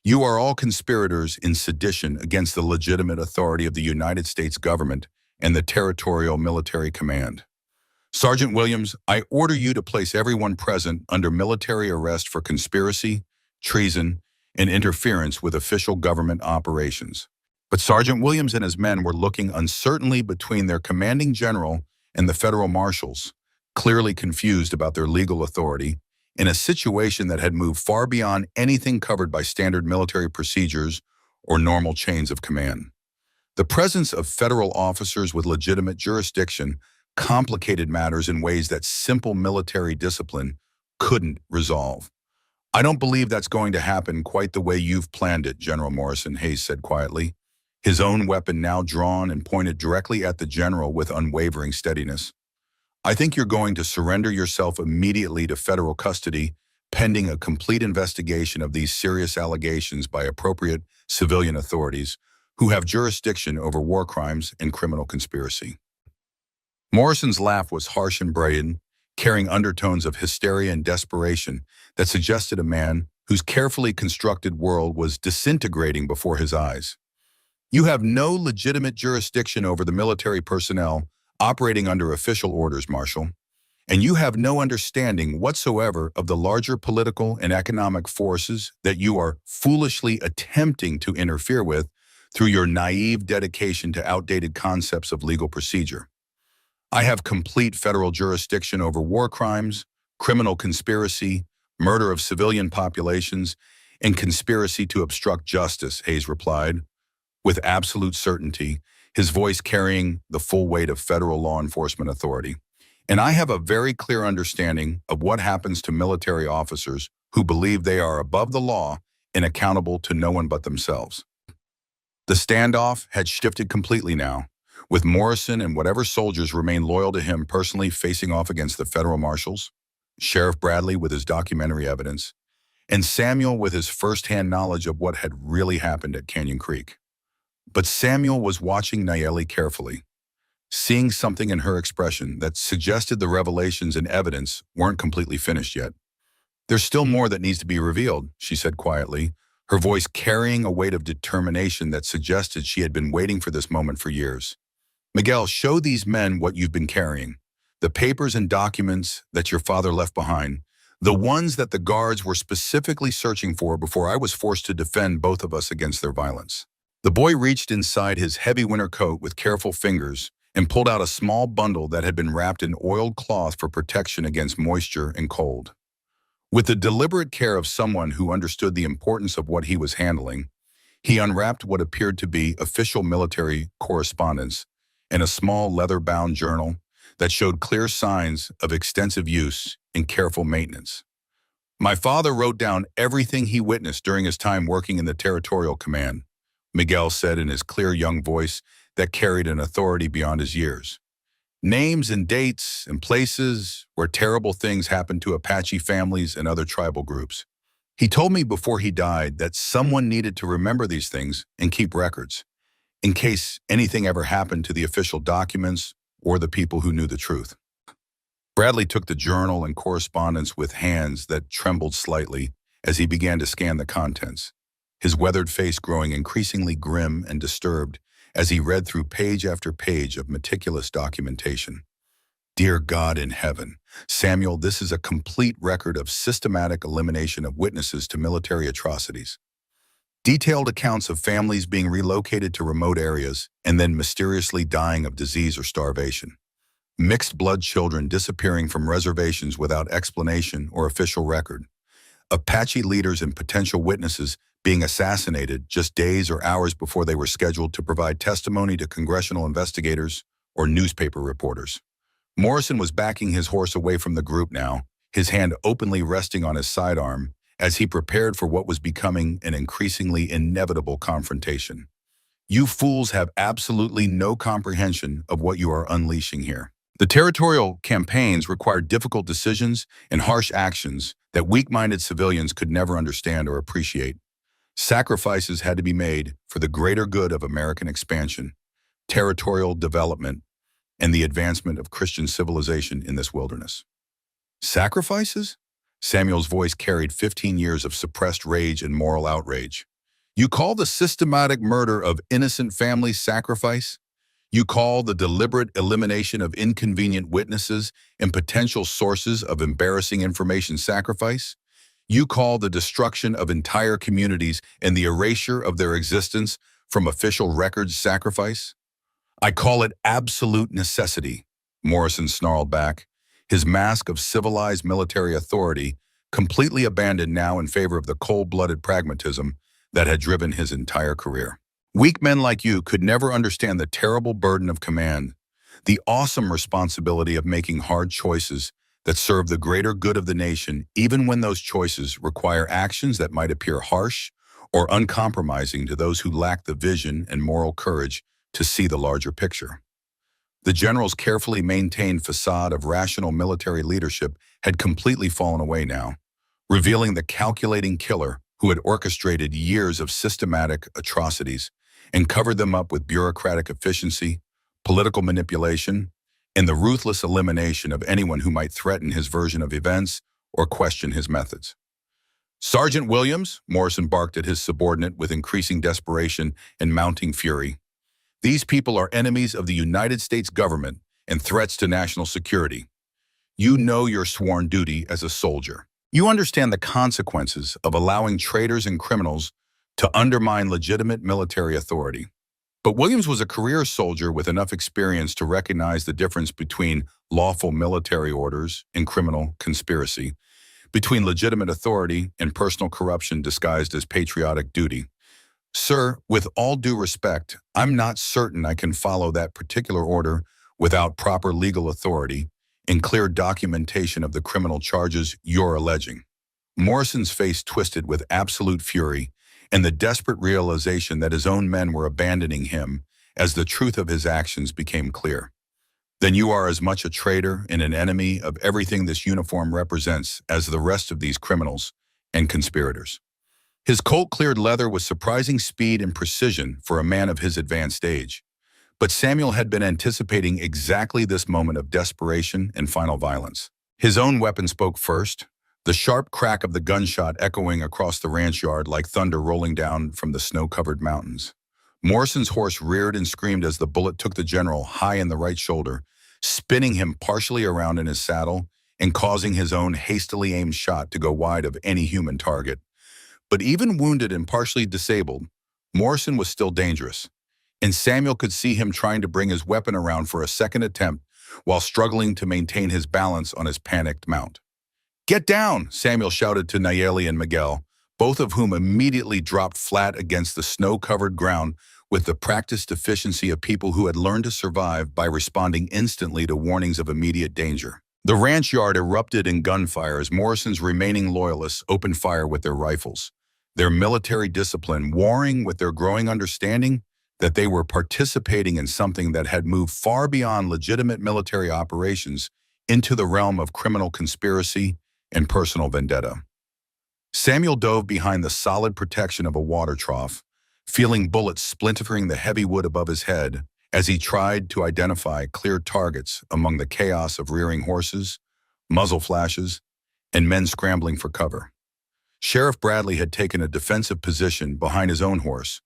You are all conspirators in sedition against the legitimate authority of the United States government and the Territorial Military Command. Sergeant Williams, I order you to place everyone present under military arrest for conspiracy, treason, and interference with official government operations. But Sergeant Williams and his men were looking uncertainly between their commanding general and the federal marshals, clearly confused about their legal authority, in a situation that had moved far beyond anything covered by standard military procedures or normal chains of command. The presence of federal officers with legitimate jurisdiction complicated matters in ways that simple military discipline couldn't resolve. I don't believe that's going to happen quite the way you've planned it, General Morrison, Hayes said quietly, his own weapon now drawn and pointed directly at the general with unwavering steadiness. I think you're going to surrender yourself immediately to federal custody, pending a complete investigation of these serious allegations by appropriate civilian authorities who have jurisdiction over war crimes and criminal conspiracy. Morrison's laugh was harsh and brazen, carrying undertones of hysteria and desperation that suggested a man whose carefully constructed world was disintegrating before his eyes. You have no legitimate jurisdiction over the military personnel operating under official orders, Marshal, and you have no understanding whatsoever of the larger political and economic forces that you are foolishly attempting to interfere with through your naive dedication to outdated concepts of legal procedure. I have complete federal jurisdiction over war crimes, criminal conspiracy, murder of civilian populations, and conspiracy to obstruct justice, Hayes replied, with absolute certainty, his voice carrying the full weight of federal law enforcement authority. And I have a very clear understanding of what happens to military officers who believe they are above the law and accountable to no one but themselves. The standoff had shifted completely now, with Morrison and whatever soldiers remained loyal to him personally facing off against the federal marshals, Sheriff Bradley with his documentary evidence, and Samuel with his firsthand knowledge of what had really happened at Canyon Creek. But Samuel was watching Nayeli carefully, seeing something in her expression that suggested the revelations and evidence weren't completely finished yet. There's still more that needs to be revealed, she said quietly, her voice carrying a weight of determination that suggested she had been waiting for this moment for years. Miguel, show these men what you've been carrying. The papers and documents that your father left behind. The ones that the guards were specifically searching for before I was forced to defend both of us against their violence. The boy reached inside his heavy winter coat with careful fingers and pulled out a small bundle that had been wrapped in oiled cloth for protection against moisture and cold. With the deliberate care of someone who understood the importance of what he was handling, he unwrapped what appeared to be official military correspondence and a small leather-bound journal that showed clear signs of extensive use and careful maintenance. My father wrote down everything he witnessed during his time working in the Territorial Command, Miguel said in his clear young voice that carried an authority beyond his years. Names and dates and places where terrible things happened to Apache families and other tribal groups. He told me before he died that someone needed to remember these things and keep records, in case anything ever happened to the official documents or the people who knew the truth. Bradley took the journal and correspondence with hands that trembled slightly as he began to scan the contents, his weathered face growing increasingly grim and disturbed as he read through page after page of meticulous documentation. Dear God in heaven, Samuel, this is a complete record of systematic elimination of witnesses to military atrocities. Detailed accounts of families being relocated to remote areas and then mysteriously dying of disease or starvation. Mixed blood children disappearing from reservations without explanation or official record. Apache leaders and potential witnesses being assassinated just days or hours before they were scheduled to provide testimony to congressional investigators or newspaper reporters. Morrison was backing his horse away from the group now, his hand openly resting on his sidearm, as he prepared for what was becoming an increasingly inevitable confrontation. You fools have absolutely no comprehension of what you are unleashing here. The territorial campaigns required difficult decisions and harsh actions that weak-minded civilians could never understand or appreciate. Sacrifices had to be made for the greater good of American expansion, territorial development, and the advancement of Christian civilization in this wilderness. Sacrifices? Samuel's voice carried 15 years of suppressed rage and moral outrage. You call the systematic murder of innocent families sacrifice? You call the deliberate elimination of inconvenient witnesses and potential sources of embarrassing information sacrifice? You call the destruction of entire communities and the erasure of their existence from official records sacrifice? I call it absolute necessity, Morrison snarled back, his mask of civilized military authority completely abandoned now in favor of the cold-blooded pragmatism that had driven his entire career. Weak men like you could never understand the terrible burden of command, the awesome responsibility of making hard choices that serve the greater good of the nation, even when those choices require actions that might appear harsh or uncompromising to those who lack the vision and moral courage to see the larger picture. The general's carefully maintained facade of rational military leadership had completely fallen away now, revealing the calculating killer who had orchestrated years of systematic atrocities and covered them up with bureaucratic efficiency, political manipulation, and the ruthless elimination of anyone who might threaten his version of events or question his methods. Sergeant Williams, Morrison barked at his subordinate with increasing desperation and mounting fury. These people are enemies of the United States government and threats to national security. You know your sworn duty as a soldier. You understand the consequences of allowing traitors and criminals to undermine legitimate military authority. But Williams was a career soldier with enough experience to recognize the difference between lawful military orders and criminal conspiracy, between legitimate authority and personal corruption disguised as patriotic duty. Sir, with all due respect, I'm not certain I can follow that particular order without proper legal authority and clear documentation of the criminal charges you're alleging. Morrison's face twisted with absolute fury and the desperate realization that his own men were abandoning him as the truth of his actions became clear. Then you are as much a traitor and an enemy of everything this uniform represents as the rest of these criminals and conspirators. His Colt-cleared leather was surprising speed and precision for a man of his advanced age. But Samuel had been anticipating exactly this moment of desperation and final violence. His own weapon spoke first, the sharp crack of the gunshot echoing across the ranch yard like thunder rolling down from the snow-covered mountains. Morrison's horse reared and screamed as the bullet took the general high in the right shoulder, spinning him partially around in his saddle and causing his own hastily aimed shot to go wide of any human target. But even wounded and partially disabled, Morrison was still dangerous, and Samuel could see him trying to bring his weapon around for a second attempt while struggling to maintain his balance on his panicked mount. "Get down!" Samuel shouted to Nayeli and Miguel, both of whom immediately dropped flat against the snow-covered ground with the practiced efficiency of people who had learned to survive by responding instantly to warnings of immediate danger. The ranch yard erupted in gunfire as Morrison's remaining loyalists opened fire with their rifles, their military discipline warring with their growing understanding that they were participating in something that had moved far beyond legitimate military operations into the realm of criminal conspiracy and personal vendetta. Samuel dove behind the solid protection of a water trough, feeling bullets splintering the heavy wood above his head as he tried to identify clear targets among the chaos of rearing horses, muzzle flashes, and men scrambling for cover. Sheriff Bradley had taken a defensive position behind his own horse,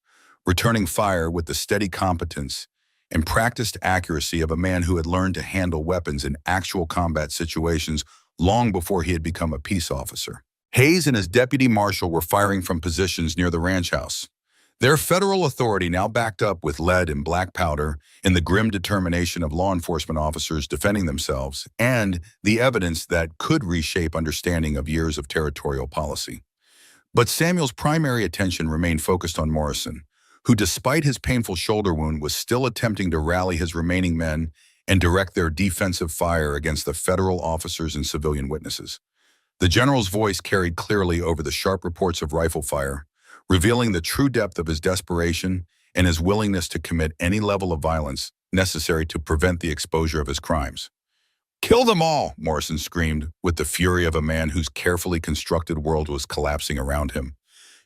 returning fire with the steady competence and practiced accuracy of a man who had learned to handle weapons in actual combat situations long before he had become a peace officer. Hayes and his deputy marshal were firing from positions near the ranch house. Their federal authority now backed up with lead and black powder in the grim determination of law enforcement officers defending themselves and the evidence that could reshape understanding of years of territorial policy. But Samuel's primary attention remained focused on Morrison, who despite his painful shoulder wound was still attempting to rally his remaining men and direct their defensive fire against the federal officers and civilian witnesses. The general's voice carried clearly over the sharp reports of rifle fire, revealing the true depth of his desperation and his willingness to commit any level of violence necessary to prevent the exposure of his crimes. "Kill them all," Morrison screamed, with the fury of a man whose carefully constructed world was collapsing around him.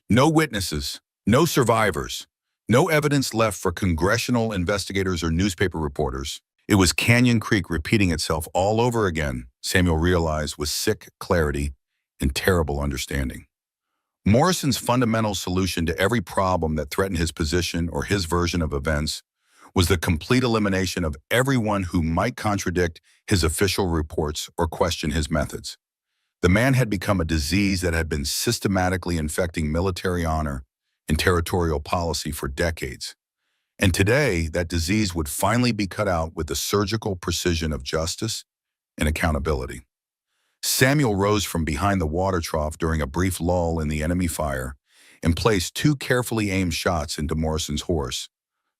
No witnesses, no survivors, no evidence left for congressional investigators or newspaper reporters. It was Canyon Creek repeating itself all over again, Samuel realized with sick clarity and terrible understanding. Morrison's fundamental solution to every problem that threatened his position or his version of events was the complete elimination of everyone who might contradict his official reports or question his methods. The man had become a disease that had been systematically infecting military honor and territorial policy for decades. And today, that disease would finally be cut out with the surgical precision of justice and accountability. Samuel rose from behind the water trough during a brief lull in the enemy fire and placed two carefully aimed shots into Morrison's horse,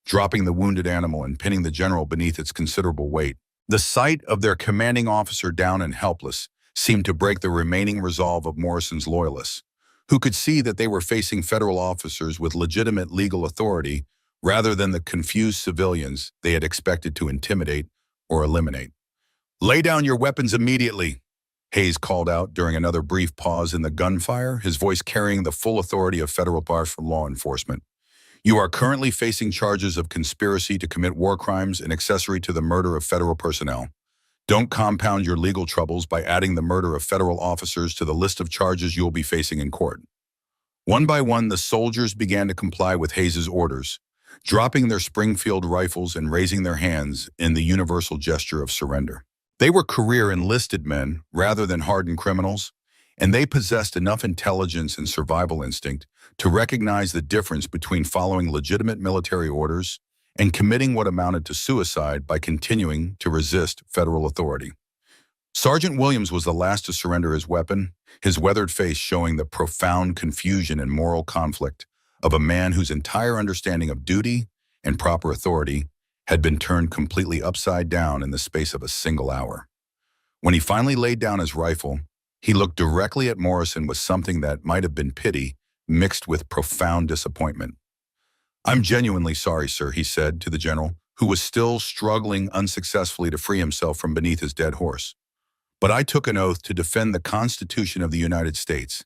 dropping the wounded animal and pinning the general beneath its considerable weight. The sight of their commanding officer down and helpless seemed to break the remaining resolve of Morrison's loyalists, who could see that they were facing federal officers with legitimate legal authority rather than the confused civilians they had expected to intimidate or eliminate. "Lay down your weapons immediately," Hayes called out during another brief pause in the gunfire, his voice carrying the full authority of federal law enforcement. "You are currently facing charges of conspiracy to commit war crimes and accessory to the murder of federal personnel. Don't compound your legal troubles by adding the murder of federal officers to the list of charges you will be facing in court." One by one, the soldiers began to comply with Hayes's orders, dropping their Springfield rifles and raising their hands in the universal gesture of surrender. They were career enlisted men rather than hardened criminals, and they possessed enough intelligence and survival instinct to recognize the difference between following legitimate military orders and committing what amounted to suicide by continuing to resist federal authority. Sergeant Williams was the last to surrender his weapon, his weathered face showing the profound confusion and moral conflict of a man whose entire understanding of duty and proper authority had been turned completely upside down in the space of a single hour. When he finally laid down his rifle, he looked directly at Morrison with something that might have been pity mixed with profound disappointment. "I'm genuinely sorry, sir," he said to the general, who was still struggling unsuccessfully to free himself from beneath his dead horse. "But I took an oath to defend the Constitution of the United States,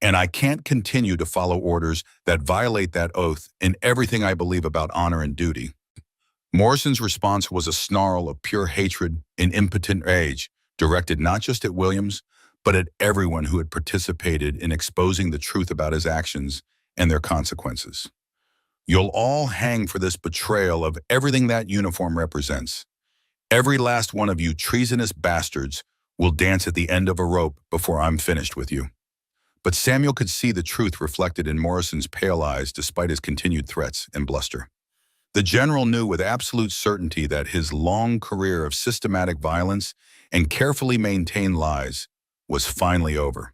and I can't continue to follow orders that violate that oath in everything I believe about honor and duty." Morrison's response was a snarl of pure hatred and impotent rage, directed not just at Williams, but at everyone who had participated in exposing the truth about his actions and their consequences. "You'll all hang for this betrayal of everything that uniform represents. Every last one of you treasonous bastards will dance at the end of a rope before I'm finished with you." But Samuel could see the truth reflected in Morrison's pale eyes despite his continued threats and bluster. The general knew with absolute certainty that his long career of systematic violence and carefully maintained lies was finally over.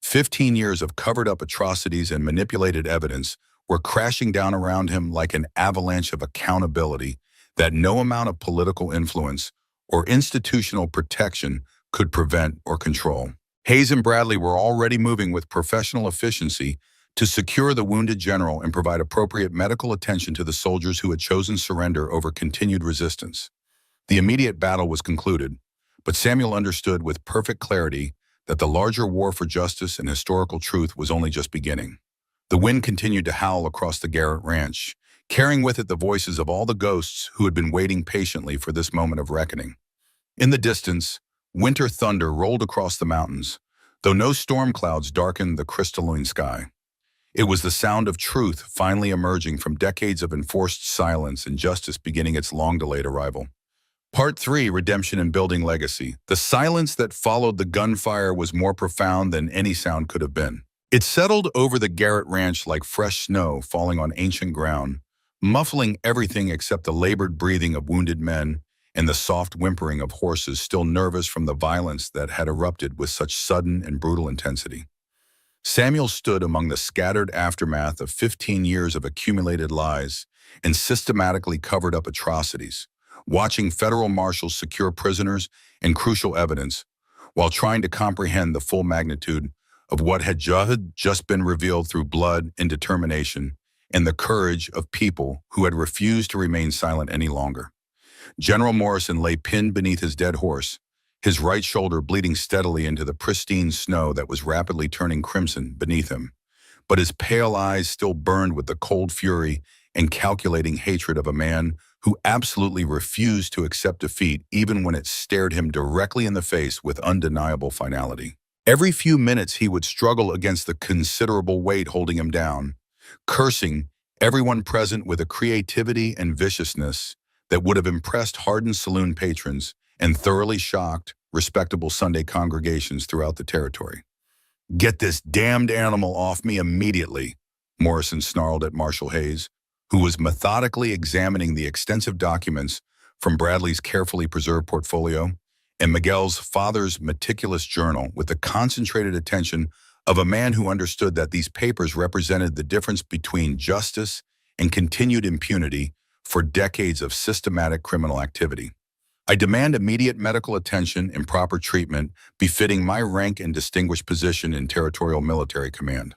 15 years of covered-up atrocities and manipulated evidence were crashing down around him like an avalanche of accountability that no amount of political influence or institutional protection could prevent or control. Hayes and Bradley were already moving with professional efficiency to secure the wounded general and provide appropriate medical attention to the soldiers who had chosen surrender over continued resistance. The immediate battle was concluded, but Samuel understood with perfect clarity that the larger war for justice and historical truth was only just beginning. The wind continued to howl across the Garrett Ranch, carrying with it the voices of all the ghosts who had been waiting patiently for this moment of reckoning. In the distance, winter thunder rolled across the mountains, though no storm clouds darkened the crystalline sky. It was the sound of truth finally emerging from decades of enforced silence and justice beginning its long-delayed arrival. Part 3, Redemption and Building Legacy. The silence that followed the gunfire was more profound than any sound could have been. It settled over the Garrett Ranch like fresh snow falling on ancient ground, muffling everything except the labored breathing of wounded men and the soft whimpering of horses still nervous from the violence that had erupted with such sudden and brutal intensity. Samuel stood among the scattered aftermath of 15 years of accumulated lies and systematically covered up atrocities, watching federal marshals secure prisoners and crucial evidence, while trying to comprehend the full magnitude of what had just been revealed through blood and determination and the courage of people who had refused to remain silent any longer. General Morrison lay pinned beneath his dead horse, his right shoulder bleeding steadily into the pristine snow that was rapidly turning crimson beneath him, but his pale eyes still burned with the cold fury and calculating hatred of a man who absolutely refused to accept defeat even when it stared him directly in the face with undeniable finality. Every few minutes he would struggle against the considerable weight holding him down, cursing everyone present with a creativity and viciousness that would have impressed hardened saloon patrons and thoroughly shocked respectable Sunday congregations throughout the territory. "Get this damned animal off me immediately," Morrison snarled at Marshal Hayes, who was methodically examining the extensive documents from Bradley's carefully preserved portfolio and Miguel's father's meticulous journal with the concentrated attention of a man who understood that these papers represented the difference between justice and continued impunity for decades of systematic criminal activity. "I demand immediate medical attention and proper treatment befitting my rank and distinguished position in territorial military command."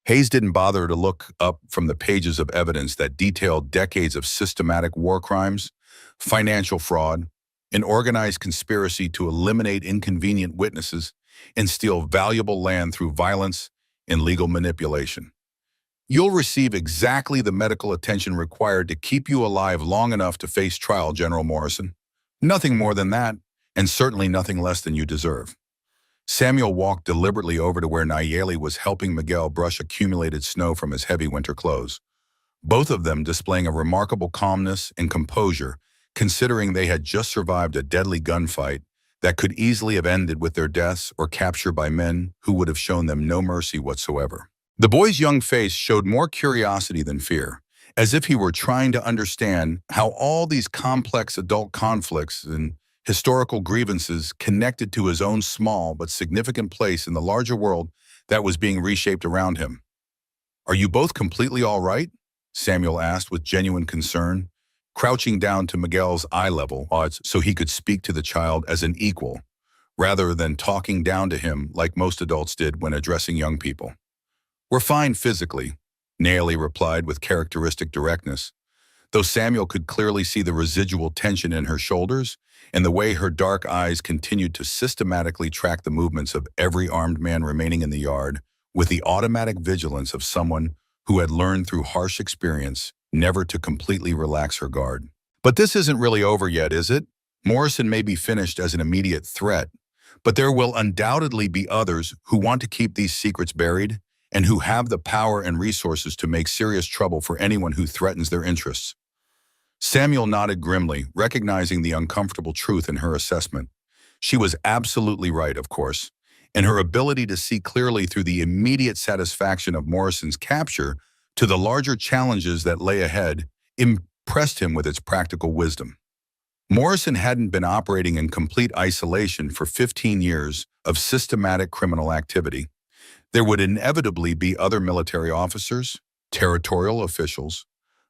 Hayes didn't bother to look up from the pages of evidence that detailed decades of systematic war crimes, financial fraud, an organized conspiracy to eliminate inconvenient witnesses and steal valuable land through violence and legal manipulation. "You'll receive exactly the medical attention required to keep you alive long enough to face trial, General Morrison. Nothing more than that, and certainly nothing less than you deserve." Samuel walked deliberately over to where Nayeli was helping Miguel brush accumulated snow from his heavy winter clothes, both of them displaying a remarkable calmness and composure, considering they had just survived a deadly gunfight that could easily have ended with their deaths or capture by men who would have shown them no mercy whatsoever. The boy's young face showed more curiosity than fear, as if he were trying to understand how all these complex adult conflicts and historical grievances connected to his own small but significant place in the larger world that was being reshaped around him. "Are you both completely all right?" Samuel asked with genuine concern, crouching down to Miguel's eye level so he could speak to the child as an equal, rather than talking down to him like most adults did when addressing young people. "We're fine physically," Nayeli replied with characteristic directness, though Samuel could clearly see the residual tension in her shoulders and the way her dark eyes continued to systematically track the movements of every armed man remaining in the yard with the automatic vigilance of someone who had learned through harsh experience never to completely relax her guard. "But this isn't really over yet, is it? Morrison may be finished as an immediate threat, but there will undoubtedly be others who want to keep these secrets buried and who have the power and resources to make serious trouble for anyone who threatens their interests." Samuel nodded grimly, recognizing the uncomfortable truth in her assessment. She was absolutely right, of course, and her ability to see clearly through the immediate satisfaction of Morrison's capture to the larger challenges that lay ahead impressed him with its practical wisdom. Morrison hadn't been operating in complete isolation for 15 years of systematic criminal activity. There would inevitably be other military officers, territorial officials,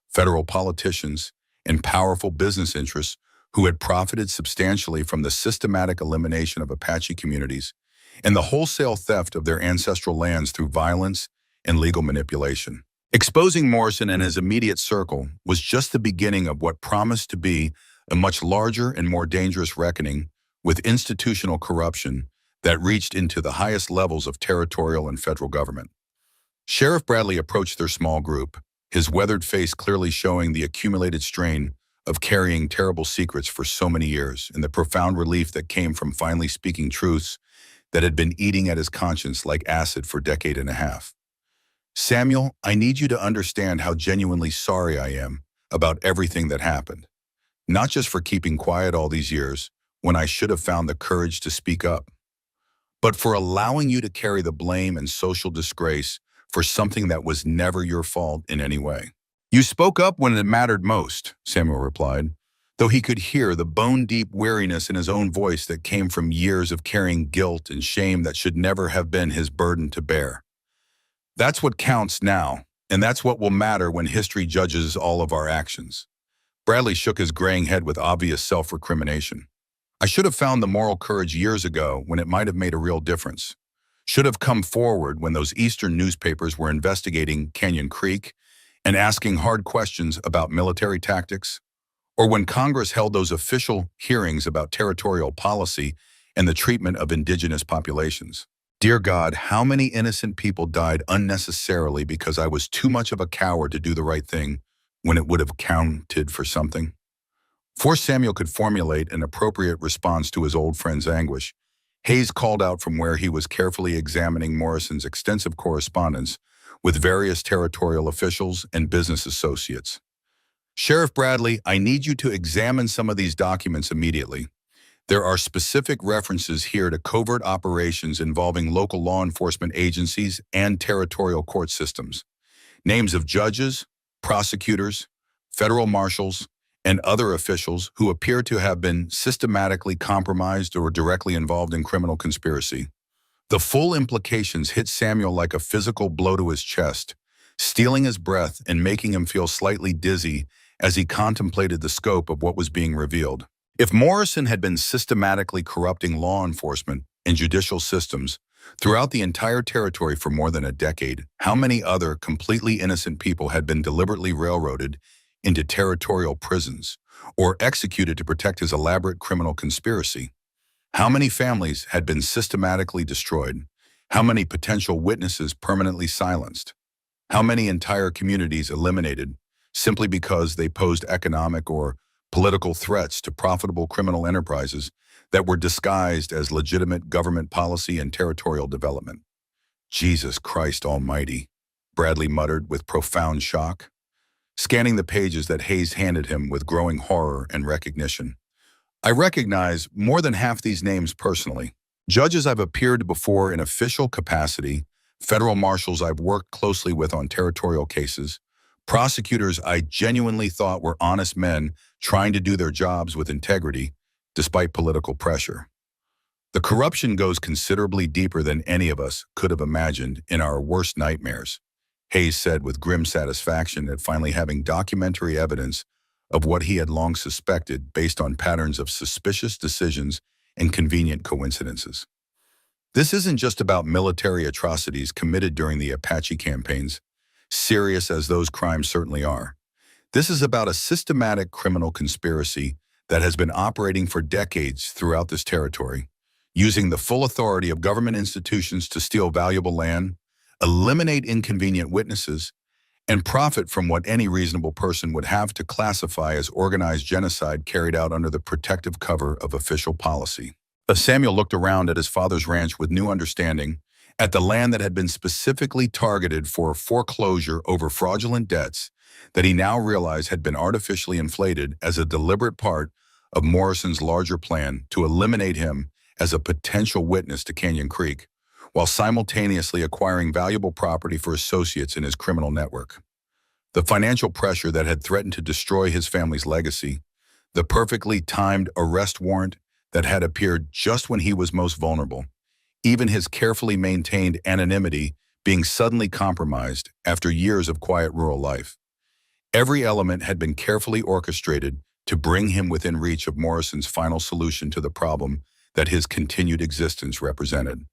federal politicians, and powerful business interests who had profited substantially from the systematic elimination of Apache communities and the wholesale theft of their ancestral lands through violence and legal manipulation. Exposing Morrison and his immediate circle was just the beginning of what promised to be a much larger and more dangerous reckoning with institutional corruption that reached into the highest levels of territorial and federal government. Sheriff Bradley approached their small group, his weathered face clearly showing the accumulated strain of carrying terrible secrets for so many years and the profound relief that came from finally speaking truths that had been eating at his conscience like acid for a decade and a half. Samuel, I need you to understand how genuinely sorry I am about everything that happened. Not just for keeping quiet all these years when I should have found the courage to speak up, but for allowing you to carry the blame and social disgrace for something that was never your fault in any way. You spoke up when it mattered most, Samuel replied, though he could hear the bone-deep weariness in his own voice that came from years of carrying guilt and shame that should never have been his burden to bear. That's what counts now, and that's what will matter when history judges all of our actions. Bradley shook his graying head with obvious self-recrimination. I should have found the moral courage years ago when it might have made a real difference. Should have come forward when those Eastern newspapers were investigating Canyon Creek and asking hard questions about military tactics, or when Congress held those official hearings about territorial policy and the treatment of indigenous populations. Dear God, how many innocent people died unnecessarily because I was too much of a coward to do the right thing when it would have counted for something? Before Samuel could formulate an appropriate response to his old friend's anguish, Hayes called out from where he was carefully examining Morrison's extensive correspondence with various territorial officials and business associates. Sheriff Bradley, I need you to examine some of these documents immediately. There are specific references here to covert operations involving local law enforcement agencies and territorial court systems. Names of judges, prosecutors, federal marshals, and other officials who appear to have been systematically compromised or directly involved in criminal conspiracy. The full implications hit Samuel like a physical blow to his chest, stealing his breath and making him feel slightly dizzy as he contemplated the scope of what was being revealed. If Morrison had been systematically corrupting law enforcement and judicial systems throughout the entire territory for more than a decade, how many other completely innocent people had been deliberately railroaded into territorial prisons or executed to protect his elaborate criminal conspiracy? How many families had been systematically destroyed? How many potential witnesses permanently silenced? How many entire communities eliminated simply because they posed economic or political threats to profitable criminal enterprises that were disguised as legitimate government policy and territorial development? Jesus Christ Almighty, Bradley muttered with profound shock, scanning the pages that Hayes handed him with growing horror and recognition. I recognize more than half these names personally. Judges I've appeared before in official capacity, federal marshals I've worked closely with on territorial cases, prosecutors I genuinely thought were honest men trying to do their jobs with integrity despite political pressure. The corruption goes considerably deeper than any of us could have imagined in our worst nightmares, Hayes said with grim satisfaction at finally having documentary evidence of what he had long suspected based on patterns of suspicious decisions and convenient coincidences. This isn't just about military atrocities committed during the Apache campaigns, serious as those crimes certainly are. This is about a systematic criminal conspiracy that has been operating for decades throughout this territory, using the full authority of government institutions to steal valuable land, eliminate inconvenient witnesses, and profit from what any reasonable person would have to classify as organized genocide carried out under the protective cover of official policy. As Samuel looked around at his father's ranch with new understanding, at the land that had been specifically targeted for foreclosure over fraudulent debts that he now realized had been artificially inflated as a deliberate part of Morrison's larger plan to eliminate him as a potential witness to Canyon Creek, while simultaneously acquiring valuable property for associates in his criminal network. The financial pressure that had threatened to destroy his family's legacy, the perfectly timed arrest warrant that had appeared just when he was most vulnerable, even his carefully maintained anonymity being suddenly compromised after years of quiet rural life. Every element had been carefully orchestrated to bring him within reach of Morrison's final solution to the problem that his continued existence represented.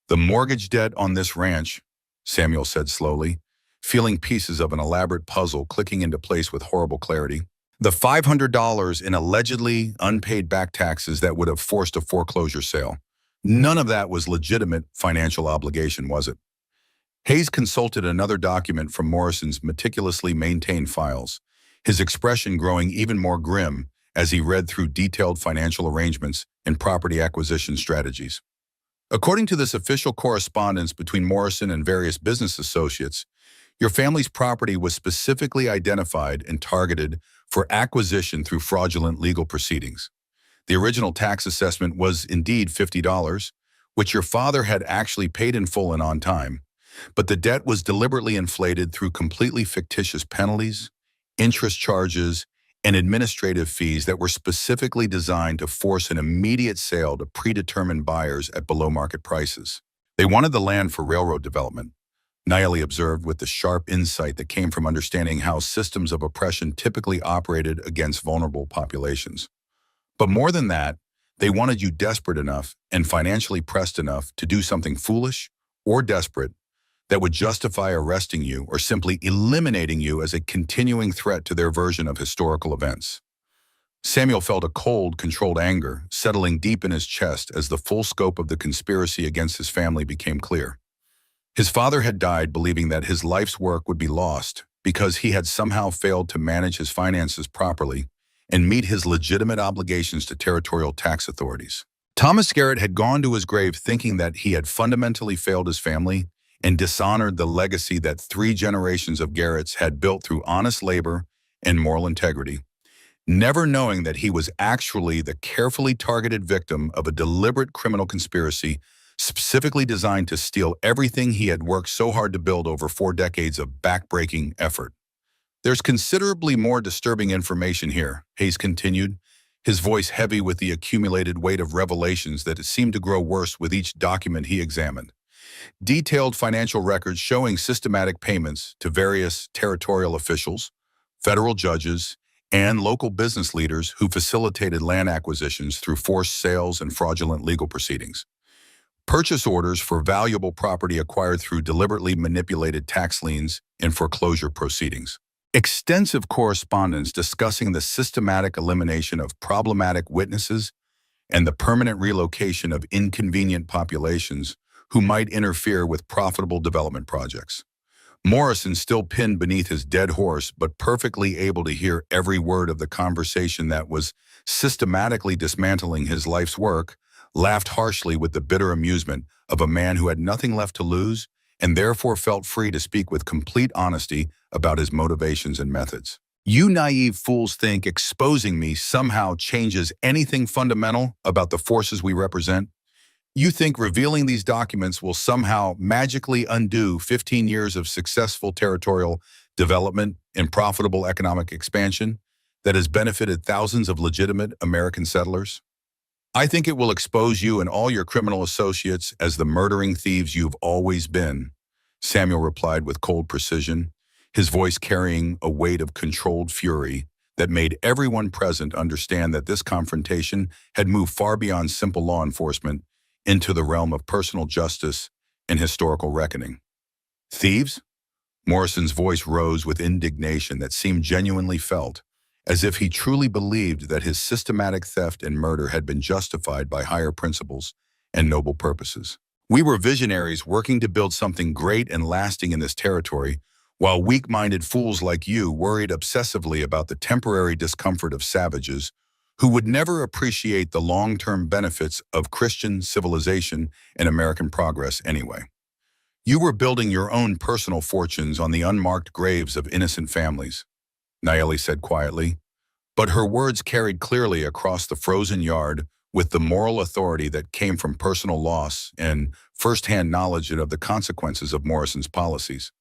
The mortgage debt on this ranch, Samuel said slowly, feeling pieces of an elaborate puzzle clicking into place with horrible clarity. The $500 in allegedly unpaid back taxes that would have forced a foreclosure sale. None of that was legitimate financial obligation, was it? Hayes consulted another document from Morrison's meticulously maintained files, his expression growing even more grim as he read through detailed financial arrangements and property acquisition strategies. According to this official correspondence between Morrison and various business associates, your family's property was specifically identified and targeted for acquisition through fraudulent legal proceedings. The original tax assessment was indeed $50, which your father had actually paid in full and on time, but the debt was deliberately inflated through completely fictitious penalties, interest charges, and administrative fees that were specifically designed to force an immediate sale to predetermined buyers at below-market prices. They wanted the land for railroad development, Nayeli observed with the sharp insight that came from understanding how systems of oppression typically operated against vulnerable populations. But more than that, they wanted you desperate enough and financially pressed enough to do something foolish or desperate that would justify arresting you or simply eliminating you as a continuing threat to their version of historical events. Samuel felt a cold, controlled anger settling deep in his chest as the full scope of the conspiracy against his family became clear. His father had died believing that his life's work would be lost because he had somehow failed to manage his finances properly and meet his legitimate obligations to territorial tax authorities. Thomas Garrett had gone to his grave thinking that he had fundamentally failed his family and dishonored the legacy that 3 generations of Garretts had built through honest labor and moral integrity, never knowing that he was actually the carefully targeted victim of a deliberate criminal conspiracy specifically designed to steal everything he had worked so hard to build over 4 decades of backbreaking effort. There's considerably more disturbing information here, Hayes continued, his voice heavy with the accumulated weight of revelations that seemed to grow worse with each document he examined. Detailed financial records showing systematic payments to various territorial officials, federal judges, and local business leaders who facilitated land acquisitions through forced sales and fraudulent legal proceedings. Purchase orders for valuable property acquired through deliberately manipulated tax liens and foreclosure proceedings. Extensive correspondence discussing the systematic elimination of problematic witnesses and the permanent relocation of inconvenient populations who might interfere with profitable development projects. Morrison, still pinned beneath his dead horse but perfectly able to hear every word of the conversation that was systematically dismantling his life's work, laughed harshly with the bitter amusement of a man who had nothing left to lose and therefore felt free to speak with complete honesty about his motivations and methods. You naive fools think exposing me somehow changes anything fundamental about the forces we represent? You think revealing these documents will somehow magically undo 15 years of successful territorial development and profitable economic expansion that has benefited thousands of legitimate American settlers? I think it will expose you and all your criminal associates as the murdering thieves you've always been, Samuel replied with cold precision, his voice carrying a weight of controlled fury that made everyone present understand that this confrontation had moved far beyond simple law enforcement into the realm of personal justice and historical reckoning. Thieves? Morrison's voice rose with indignation that seemed genuinely felt, as if he truly believed that his systematic theft and murder had been justified by higher principles and noble purposes. We were visionaries working to build something great and lasting in this territory, while weak-minded fools like you worried obsessively about the temporary discomfort of savages who would never appreciate the long-term benefits of Christian civilization and American progress anyway. You were building your own personal fortunes on the unmarked graves of innocent families, Nayeli said quietly, but her words carried clearly across the frozen yard with the moral authority that came from personal loss and first-hand knowledge of the consequences of Morrison's policies.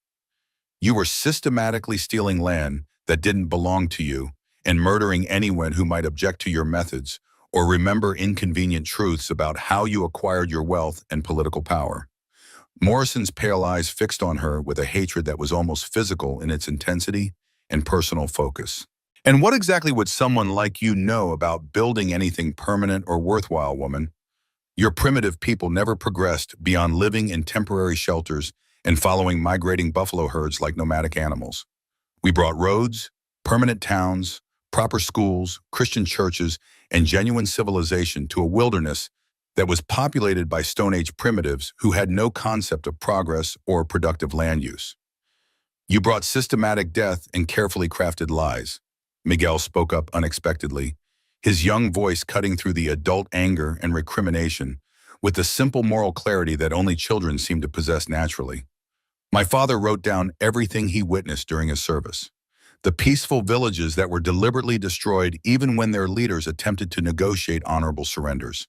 You were systematically stealing land that didn't belong to you and murdering anyone who might object to your methods or remember inconvenient truths about how you acquired your wealth and political power. Morrison's pale eyes fixed on her with a hatred that was almost physical in its intensity and personal focus. And what exactly would someone like you know about building anything permanent or worthwhile, woman? Your primitive people never progressed beyond living in temporary shelters and following migrating buffalo herds like nomadic animals. We brought roads, permanent towns, proper schools, Christian churches, and genuine civilization to a wilderness that was populated by Stone Age primitives who had no concept of progress or productive land use. You brought systematic death and carefully crafted lies. Miguel spoke up unexpectedly, his young voice cutting through the adult anger and recrimination with the simple moral clarity that only children seem to possess naturally. My father wrote down everything he witnessed during his service. The peaceful villages that were deliberately destroyed even when their leaders attempted to negotiate honorable surrenders.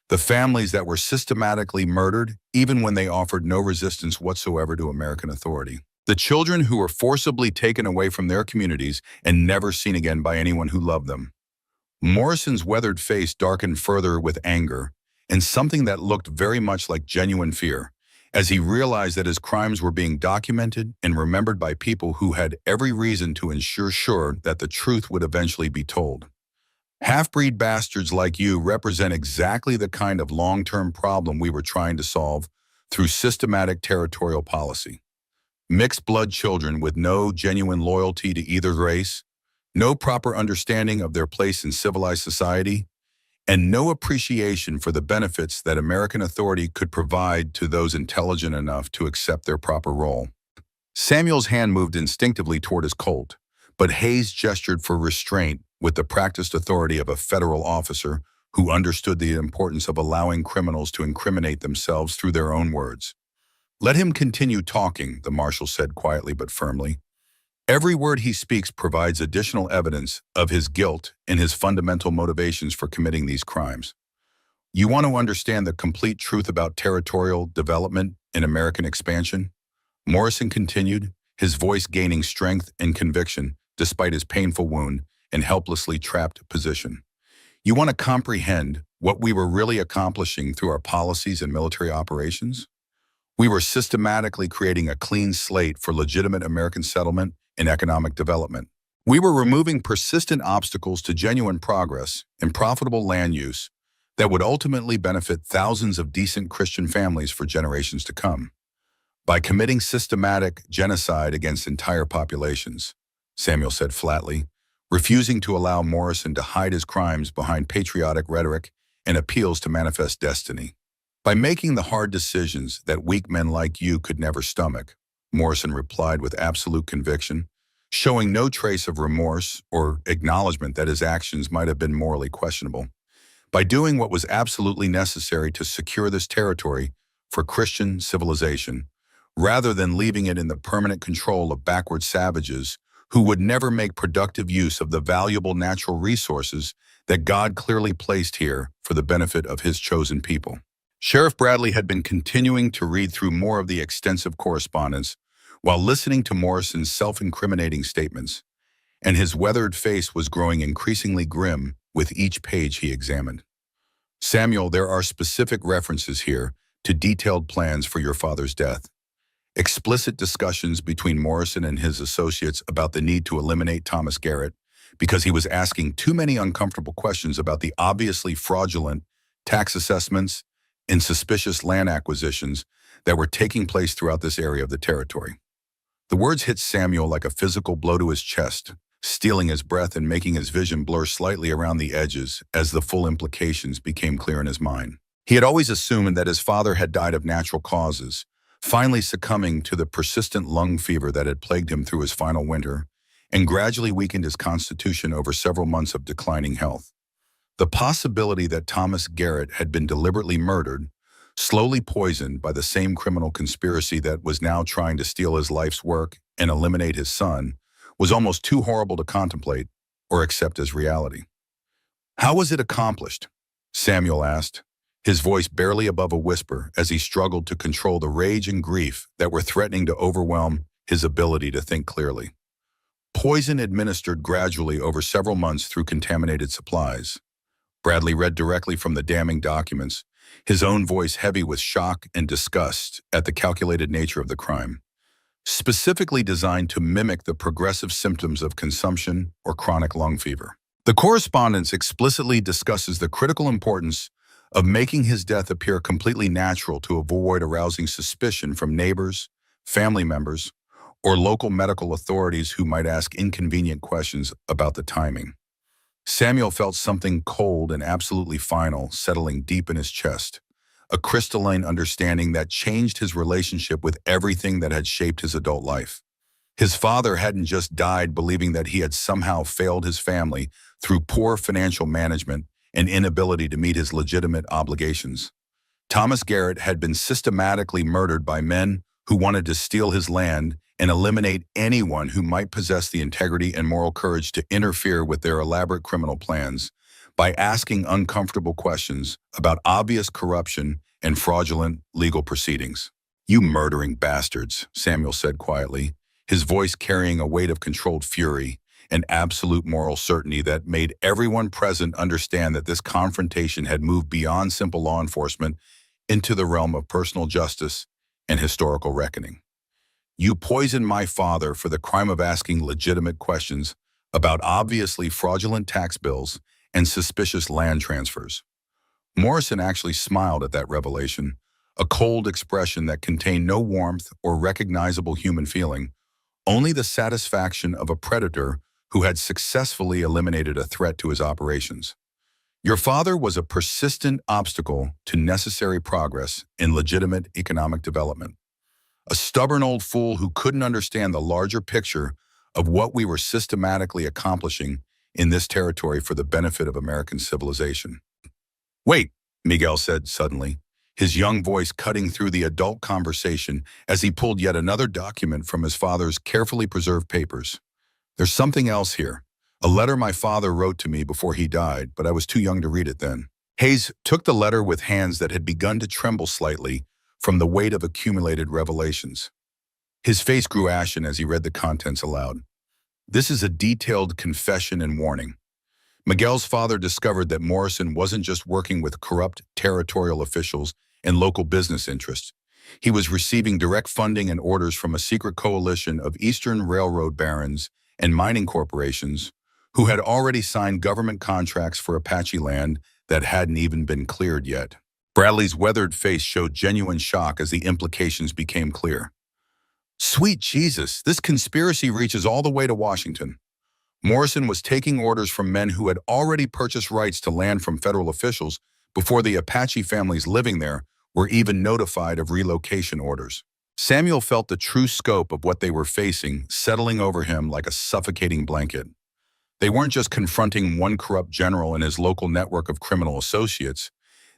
The families that were systematically murdered even when they offered no resistance whatsoever to American authority. The children who were forcibly taken away from their communities and never seen again by anyone who loved them. Morrison's weathered face darkened further with anger and something that looked very much like genuine fear, as he realized that his crimes were being documented and remembered by people who had every reason to ensure sure that the truth would eventually be told. Half-breed bastards like you represent exactly the kind of long-term problem we were trying to solve through systematic territorial policy. Mixed-blood children with no genuine loyalty to either race, no proper understanding of their place in civilized society, and no appreciation for the benefits that American authority could provide to those intelligent enough to accept their proper role. Samuel's hand moved instinctively toward his Colt, but Hayes gestured for restraint with the practiced authority of a federal officer who understood the importance of allowing criminals to incriminate themselves through their own words. "Let him continue talking," the marshal said quietly but firmly. "Every word he speaks provides additional evidence of his guilt and his fundamental motivations for committing these crimes. You want to understand the complete truth about territorial development and American expansion?" Morrison continued, his voice gaining strength and conviction despite his painful wound and helplessly trapped position. "You want to comprehend what we were really accomplishing through our policies and military operations? We were systematically creating a clean slate for legitimate American settlement and economic development. We were removing persistent obstacles to genuine progress and profitable land use that would ultimately benefit thousands of decent Christian families for generations to come. By committing systematic genocide against entire populations," Samuel said flatly, refusing to allow Morrison to hide his crimes behind patriotic rhetoric and appeals to manifest destiny. "By making the hard decisions that weak men like you could never stomach," Morrison replied with absolute conviction, showing no trace of remorse or acknowledgement that his actions might have been morally questionable. "By doing what was absolutely necessary to secure this territory for Christian civilization, rather than leaving it in the permanent control of backward savages who would never make productive use of the valuable natural resources that God clearly placed here for the benefit of his chosen people." Sheriff Bradley had been continuing to read through more of the extensive correspondence while listening to Morrison's self-incriminating statements, and his weathered face was growing increasingly grim with each page he examined. "Samuel, there are specific references here to detailed plans for your father's death. Explicit discussions between Morrison and his associates about the need to eliminate Thomas Garrett because he was asking too many uncomfortable questions about the obviously fraudulent tax assessments and suspicious land acquisitions that were taking place throughout this area of the territory." The words hit Samuel like a physical blow to his chest, stealing his breath and making his vision blur slightly around the edges as the full implications became clear in his mind. He had always assumed that his father had died of natural causes, finally succumbing to the persistent lung fever that had plagued him through his final winter and gradually weakened his constitution over several months of declining health. The possibility that Thomas Garrett had been deliberately murdered, slowly poisoned by the same criminal conspiracy that was now trying to steal his life's work and eliminate his son, was almost too horrible to contemplate or accept as reality. "How was it accomplished?" Samuel asked, his voice barely above a whisper as he struggled to control the rage and grief that were threatening to overwhelm his ability to think clearly. "Poison administered gradually over several months through contaminated supplies." Bradley read directly from the damning documents, his own voice heavy with shock and disgust at the calculated nature of the crime. "Specifically designed to mimic the progressive symptoms of consumption or chronic lung fever." The correspondence explicitly discusses the critical importance of making his death appear completely natural to avoid arousing suspicion from neighbors, family members, or local medical authorities who might ask inconvenient questions about the timing. Samuel felt something cold and absolutely final settling deep in his chest, a crystalline understanding that changed his relationship with everything that had shaped his adult life. His father hadn't just died believing that he had somehow failed his family through poor financial management and inability to meet his legitimate obligations. Thomas Garrett had been systematically murdered by men who wanted to steal his land and eliminate anyone who might possess the integrity and moral courage to interfere with their elaborate criminal plans by asking uncomfortable questions about obvious corruption and fraudulent legal proceedings. "You murdering bastards," Samuel said quietly, his voice carrying a weight of controlled fury and absolute moral certainty that made everyone present understand that this confrontation had moved beyond simple law enforcement into the realm of personal justice and historical reckoning. "You poisoned my father for the crime of asking legitimate questions about obviously fraudulent tax bills and suspicious land transfers." Morrison actually smiled at that revelation, a cold expression that contained no warmth or recognizable human feeling, only the satisfaction of a predator who had successfully eliminated a threat to his operations. "Your father was a persistent obstacle to necessary progress in legitimate economic development. A stubborn old fool who couldn't understand the larger picture of what we were systematically accomplishing in this territory for the benefit of American civilization." "Wait," Miguel said suddenly, his young voice cutting through the adult conversation as he pulled yet another document from his father's carefully preserved papers. "There's something else here. A letter my father wrote to me before he died, but I was too young to read it then." Hayes took the letter with hands that had begun to tremble slightly from the weight of accumulated revelations. His face grew ashen as he read the contents aloud. "This is a detailed confession and warning. Miguel's father discovered that Morrison wasn't just working with corrupt territorial officials and local business interests. He was receiving direct funding and orders from a secret coalition of Eastern Railroad barons and mining corporations who had already signed government contracts for Apache land that hadn't even been cleared yet." Bradley's weathered face showed genuine shock as the implications became clear. "Sweet Jesus, this conspiracy reaches all the way to Washington." Morrison was taking orders from men who had already purchased rights to land from federal officials before the Apache families living there were even notified of relocation orders. Samuel felt the true scope of what they were facing settling over him like a suffocating blanket. They weren't just confronting one corrupt general and his local network of criminal associates.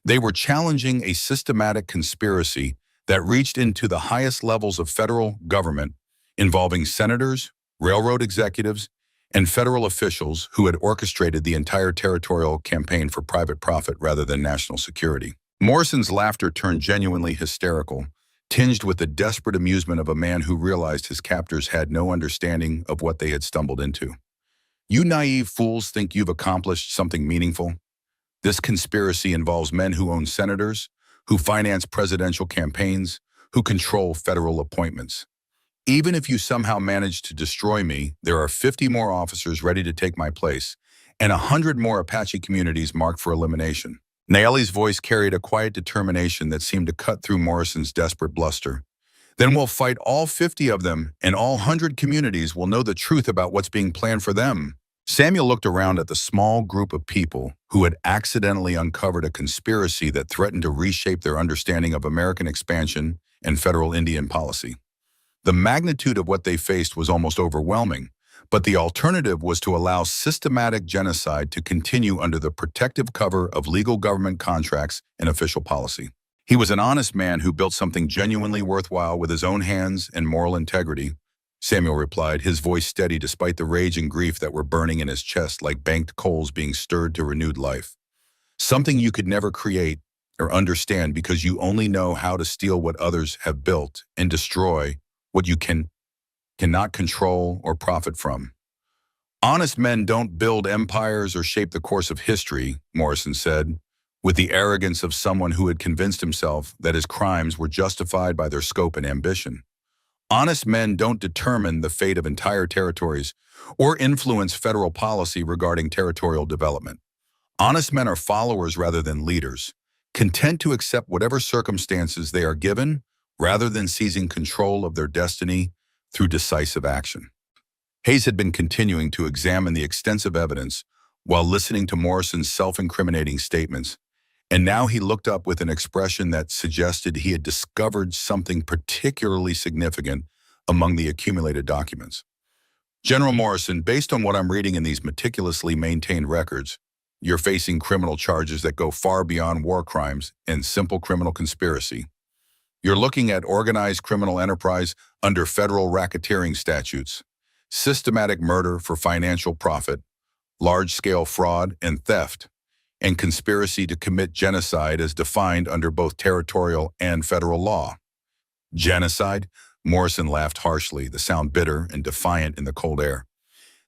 They were challenging a systematic conspiracy that reached into the highest levels of federal government, involving senators, railroad executives, and federal officials who had orchestrated the entire territorial campaign for private profit rather than national security. Morrison's laughter turned genuinely hysterical, tinged with the desperate amusement of a man who realized his captors had no understanding of what they had stumbled into. "You naive fools think you've accomplished something meaningful? This conspiracy involves men who own senators, who finance presidential campaigns, who control federal appointments. Even if you somehow manage to destroy me, there are 50 more officers ready to take my place, and 100 more Apache communities marked for elimination." Nayeli's voice carried a quiet determination that seemed to cut through Morrison's desperate bluster. "Then we'll fight all 50 of them, and all 100 communities will know the truth about what's being planned for them." Samuel looked around at the small group of people who had accidentally uncovered a conspiracy that threatened to reshape their understanding of American expansion and federal Indian policy. The magnitude of what they faced was almost overwhelming, but the alternative was to allow systematic genocide to continue under the protective cover of legal government contracts and official policy. He was an honest man who built something genuinely worthwhile with his own hands and moral integrity, Samuel replied, his voice steady despite the rage and grief that were burning in his chest like banked coals being stirred to renewed life. "Something you could never create or understand because you only know how to steal what others have built and destroy what you cannot control or profit from." "Honest men don't build empires or shape the course of history," Morrison said, with the arrogance of someone who had convinced himself that his crimes were justified by their scope and ambition. "Honest men don't determine the fate of entire territories or influence federal policy regarding territorial development. Honest men are followers rather than leaders, content to accept whatever circumstances they are given rather than seizing control of their destiny through decisive action." Hayes had been continuing to examine the extensive evidence while listening to Morrison's self-incriminating statements, and now he looked up with an expression that suggested he had discovered something particularly significant among the accumulated documents. "General Morrison, based on what I'm reading in these meticulously maintained records, you're facing criminal charges that go far beyond war crimes and simple criminal conspiracy. You're looking at organized criminal enterprise under federal racketeering statutes, systematic murder for financial profit, large-scale fraud and theft, and conspiracy to commit genocide as defined under both territorial and federal law. Genocide? Morrison laughed harshly, the sound bitter and defiant in the cold air.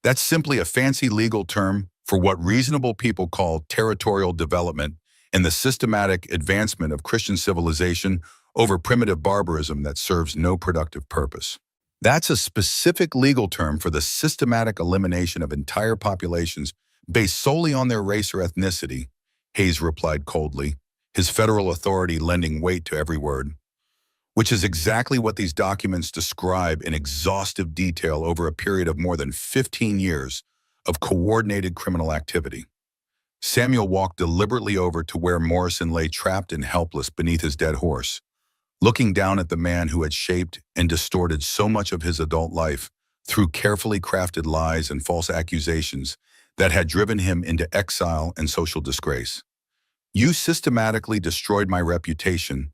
That's simply a fancy legal term for what reasonable people call territorial development and the systematic advancement of Christian civilization over primitive barbarism that serves no productive purpose. That's a specific legal term for the systematic elimination of entire populations based solely on their race or ethnicity, Hayes replied coldly, his federal authority lending weight to every word. Which is exactly what these documents describe in exhaustive detail over a period of more than 15 years of coordinated criminal activity. Samuel walked deliberately over to where Morrison lay trapped and helpless beneath his dead horse, looking down at the man who had shaped and distorted so much of his adult life through carefully crafted lies and false accusations that had driven him into exile and social disgrace. You systematically destroyed my reputation,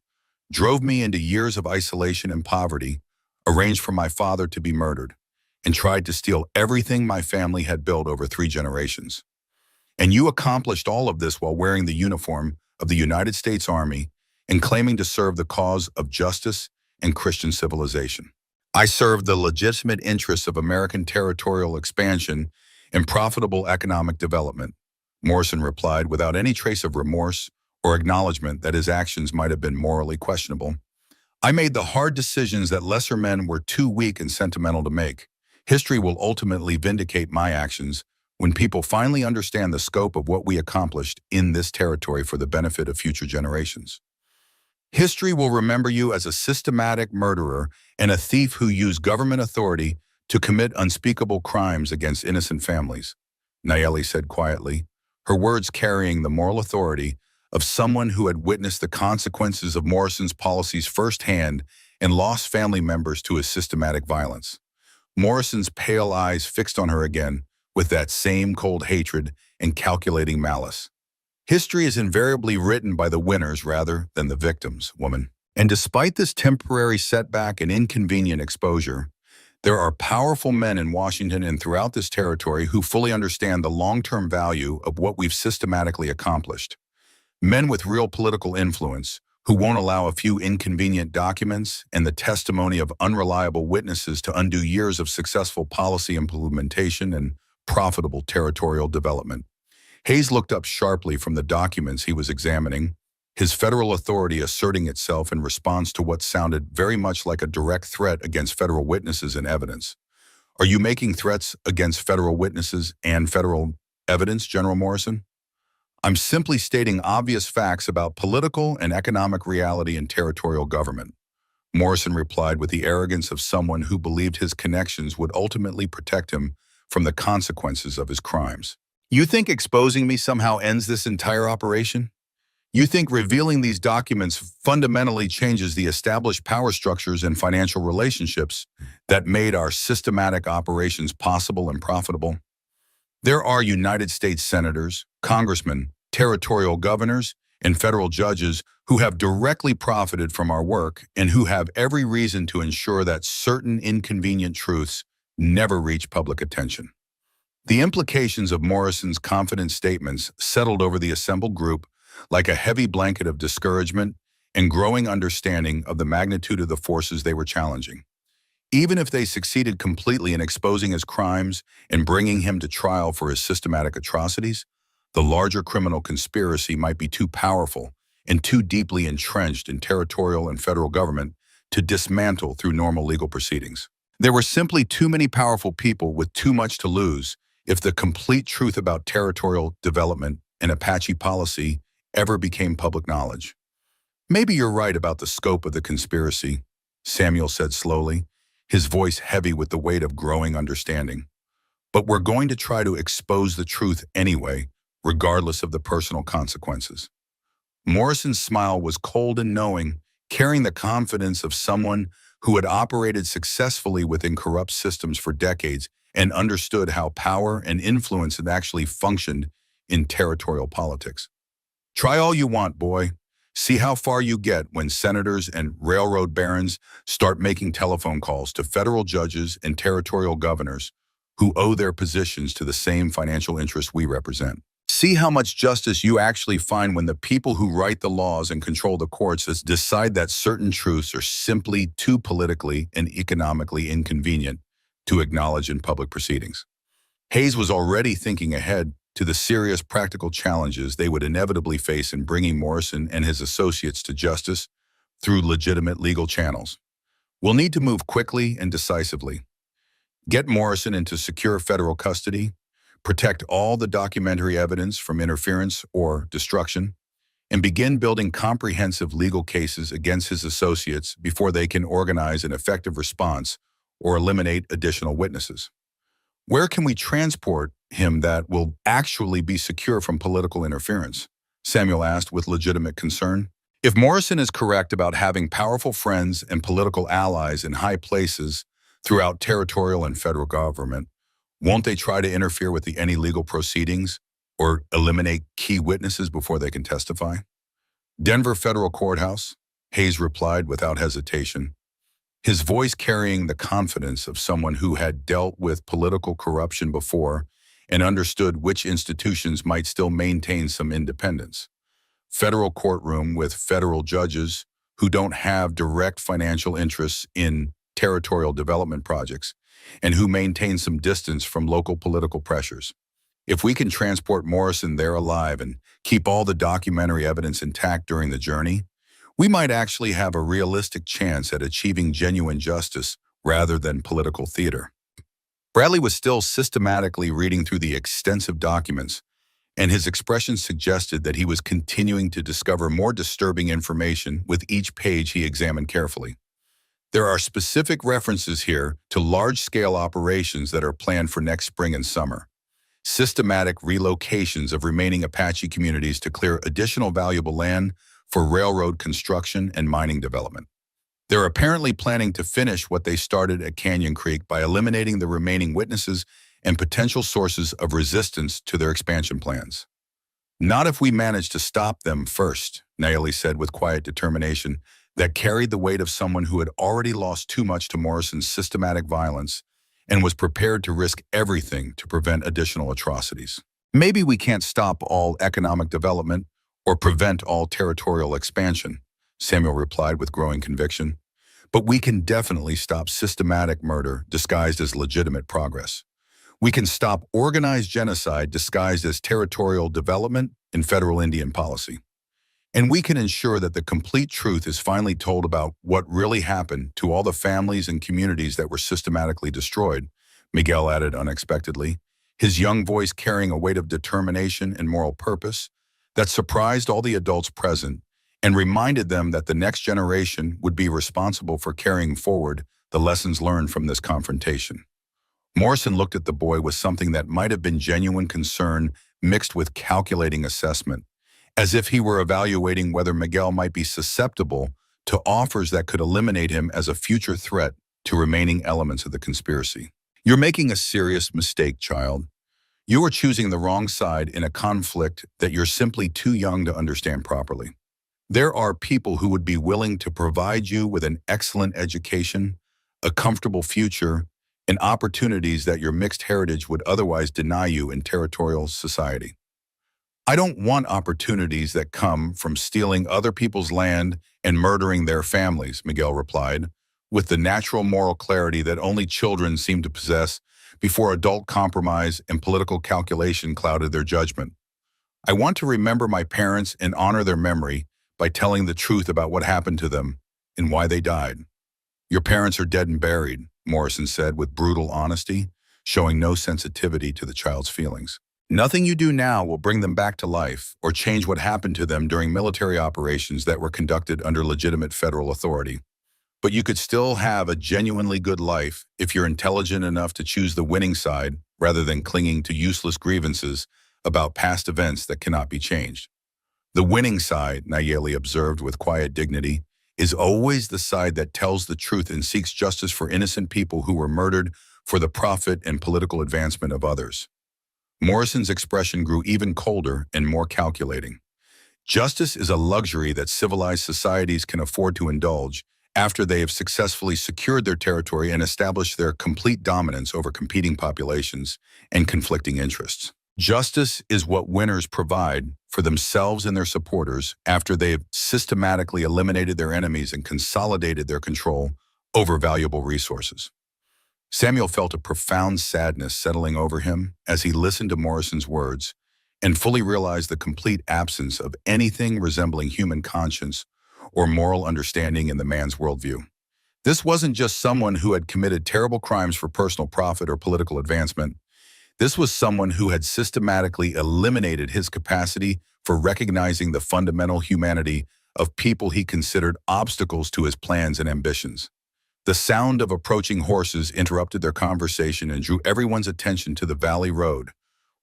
drove me into years of isolation and poverty, arranged for my father to be murdered, and tried to steal everything my family had built over 3 generations. And you accomplished all of this while wearing the uniform of the United States Army and claiming to serve the cause of justice and Christian civilization. I served the legitimate interests of American territorial expansion and profitable economic development, Morrison replied without any trace of remorse or acknowledgement that his actions might have been morally questionable. I made the hard decisions that lesser men were too weak and sentimental to make. History will ultimately vindicate my actions when people finally understand the scope of what we accomplished in this territory for the benefit of future generations. History will remember you as a systematic murderer and a thief who used government authority to commit unspeakable crimes against innocent families, Nayeli said quietly, her words carrying the moral authority of someone who had witnessed the consequences of Morrison's policies firsthand and lost family members to his systematic violence. Morrison's pale eyes fixed on her again with that same cold hatred and calculating malice. History is invariably written by the winners rather than the victims, woman. And despite this temporary setback and inconvenient exposure, there are powerful men in Washington and throughout this territory who fully understand the long-term value of what we've systematically accomplished. Men with real political influence who won't allow a few inconvenient documents and the testimony of unreliable witnesses to undo years of successful policy implementation and profitable territorial development. Hayes looked up sharply from the documents he was examining, his federal authority asserting itself in response to what sounded very much like a direct threat against federal witnesses and evidence. Are you making threats against federal witnesses and federal evidence, General Morrison? I'm simply stating obvious facts about political and economic reality in territorial government, Morrison replied with the arrogance of someone who believed his connections would ultimately protect him from the consequences of his crimes. You think exposing me somehow ends this entire operation? You think revealing these documents fundamentally changes the established power structures and financial relationships that made our systematic operations possible and profitable? There are United States senators, congressmen, territorial governors, and federal judges who have directly profited from our work and who have every reason to ensure that certain inconvenient truths never reach public attention. The implications of Morrison's confident statements settled over the assembled group like a heavy blanket of discouragement and growing understanding of the magnitude of the forces they were challenging. Even if they succeeded completely in exposing his crimes and bringing him to trial for his systematic atrocities, the larger criminal conspiracy might be too powerful and too deeply entrenched in territorial and federal government to dismantle through normal legal proceedings. There were simply too many powerful people with too much to lose if the complete truth about territorial development and Apache policy ever became public knowledge. Maybe you're right about the scope of the conspiracy, Samuel said slowly, his voice heavy with the weight of growing understanding. But we're going to try to expose the truth anyway, regardless of the personal consequences. Morrison's smile was cold and knowing, carrying the confidence of someone who had operated successfully within corrupt systems for decades and understood how power and influence had actually functioned in territorial politics. Try all you want, boy. See how far you get when senators and railroad barons start making telephone calls to federal judges and territorial governors who owe their positions to the same financial interests we represent. See how much justice you actually find when the people who write the laws and control the courts decide that certain truths are simply too politically and economically inconvenient to acknowledge in public proceedings. Hayes was already thinking ahead to the serious practical challenges they would inevitably face in bringing Morrison and his associates to justice through legitimate legal channels. We'll need to move quickly and decisively. Get Morrison into secure federal custody, protect all the documentary evidence from interference or destruction, and begin building comprehensive legal cases against his associates before they can organize an effective response or eliminate additional witnesses. Where can we transport him that will actually be secure from political interference? Samuel asked with legitimate concern. If Morrison is correct about having powerful friends and political allies in high places throughout territorial and federal government, won't they try to interfere with any legal proceedings or eliminate key witnesses before they can testify? Denver Federal Courthouse, Hayes replied without hesitation, his voice carrying the confidence of someone who had dealt with political corruption before and understood which institutions might still maintain some independence. Federal courtroom with federal judges who don't have direct financial interests in territorial development projects and who maintain some distance from local political pressures. If we can transport Morrison there alive and keep all the documentary evidence intact during the journey, we might actually have a realistic chance at achieving genuine justice rather than political theater. Bradley was still systematically reading through the extensive documents, and his expression suggested that he was continuing to discover more disturbing information with each page he examined carefully. There are specific references here to large-scale operations that are planned for next spring and summer. Systematic relocations of remaining Apache communities to clear additional valuable land for railroad construction and mining development. They're apparently planning to finish what they started at Canyon Creek by eliminating the remaining witnesses and potential sources of resistance to their expansion plans. Not if we manage to stop them first, Nayeli said with quiet determination that carried the weight of someone who had already lost too much to Morrison's systematic violence and was prepared to risk everything to prevent additional atrocities. Maybe we can't stop all economic development or prevent all territorial expansion, Samuel replied with growing conviction. But we can definitely stop systematic murder disguised as legitimate progress. We can stop organized genocide disguised as territorial development and federal Indian policy. And we can ensure that the complete truth is finally told about what really happened to all the families and communities that were systematically destroyed, Miguel added unexpectedly, his young voice carrying a weight of determination and moral purpose that surprised all the adults present and reminded them that the next generation would be responsible for carrying forward the lessons learned from this confrontation. Morrison looked at the boy with something that might have been genuine concern mixed with calculating assessment, as if he were evaluating whether Miguel might be susceptible to offers that could eliminate him as a future threat to remaining elements of the conspiracy. You're making a serious mistake, child. You are choosing the wrong side in a conflict that you're simply too young to understand properly. There are people who would be willing to provide you with an excellent education, a comfortable future, and opportunities that your mixed heritage would otherwise deny you in territorial society. I don't want opportunities that come from stealing other people's land and murdering their families, Miguel replied, with the natural moral clarity that only children seem to possess before adult compromise and political calculation clouded their judgment. I want to remember my parents and honor their memory by telling the truth about what happened to them and why they died. Your parents are dead and buried, Morrison said with brutal honesty, showing no sensitivity to the child's feelings. Nothing you do now will bring them back to life or change what happened to them during military operations that were conducted under legitimate federal authority. But you could still have a genuinely good life if you're intelligent enough to choose the winning side rather than clinging to useless grievances about past events that cannot be changed. The winning side, Nayeli observed with quiet dignity, is always the side that tells the truth and seeks justice for innocent people who were murdered for the profit and political advancement of others. Morrison's expression grew even colder and more calculating. Justice is a luxury that civilized societies can afford to indulge after they have successfully secured their territory and established their complete dominance over competing populations and conflicting interests. Justice is what winners provide for themselves and their supporters after they have systematically eliminated their enemies and consolidated their control over valuable resources. Samuel felt a profound sadness settling over him as he listened to Morrison's words and fully realized the complete absence of anything resembling human conscience or moral understanding in the man's worldview. This wasn't just someone who had committed terrible crimes for personal profit or political advancement. This was someone who had systematically eliminated his capacity for recognizing the fundamental humanity of people he considered obstacles to his plans and ambitions. The sound of approaching horses interrupted their conversation and drew everyone's attention to the valley road,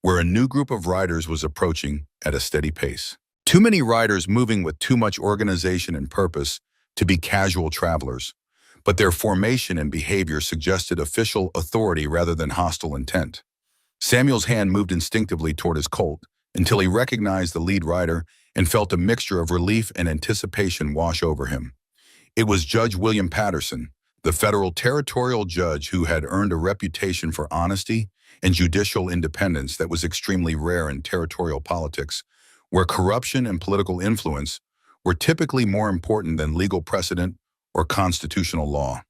where a new group of riders was approaching at a steady pace. Too many riders moving with too much organization and purpose to be casual travelers, but their formation and behavior suggested official authority rather than hostile intent. Samuel's hand moved instinctively toward his colt until he recognized the lead rider and felt a mixture of relief and anticipation wash over him. It was Judge William Patterson, the federal territorial judge who had earned a reputation for honesty and judicial independence that was extremely rare in territorial politics, where corruption and political influence were typically more important than legal precedent or constitutional law.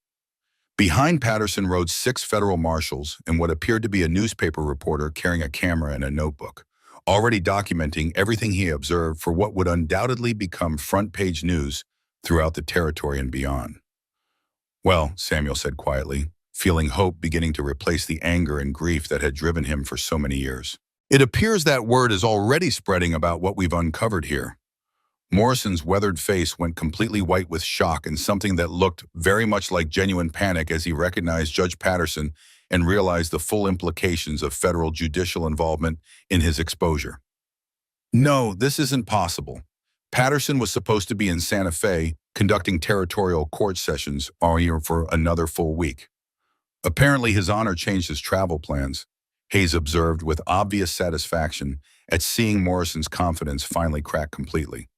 Behind Patterson rode 6 federal marshals and what appeared to be a newspaper reporter carrying a camera and a notebook, already documenting everything he observed for what would undoubtedly become front-page news throughout the territory and beyond. "Well," Samuel said quietly, feeling hope beginning to replace the anger and grief that had driven him for so many years. "It appears that word is already spreading about what we've uncovered here." Morrison's weathered face went completely white with shock and something that looked very much like genuine panic as he recognized Judge Patterson and realized the full implications of federal judicial involvement in his exposure. "No, this isn't possible. Patterson was supposed to be in Santa Fe conducting territorial court sessions for another full week. Apparently his honor changed his travel plans," Hayes observed with obvious satisfaction at seeing Morrison's confidence finally crack completely.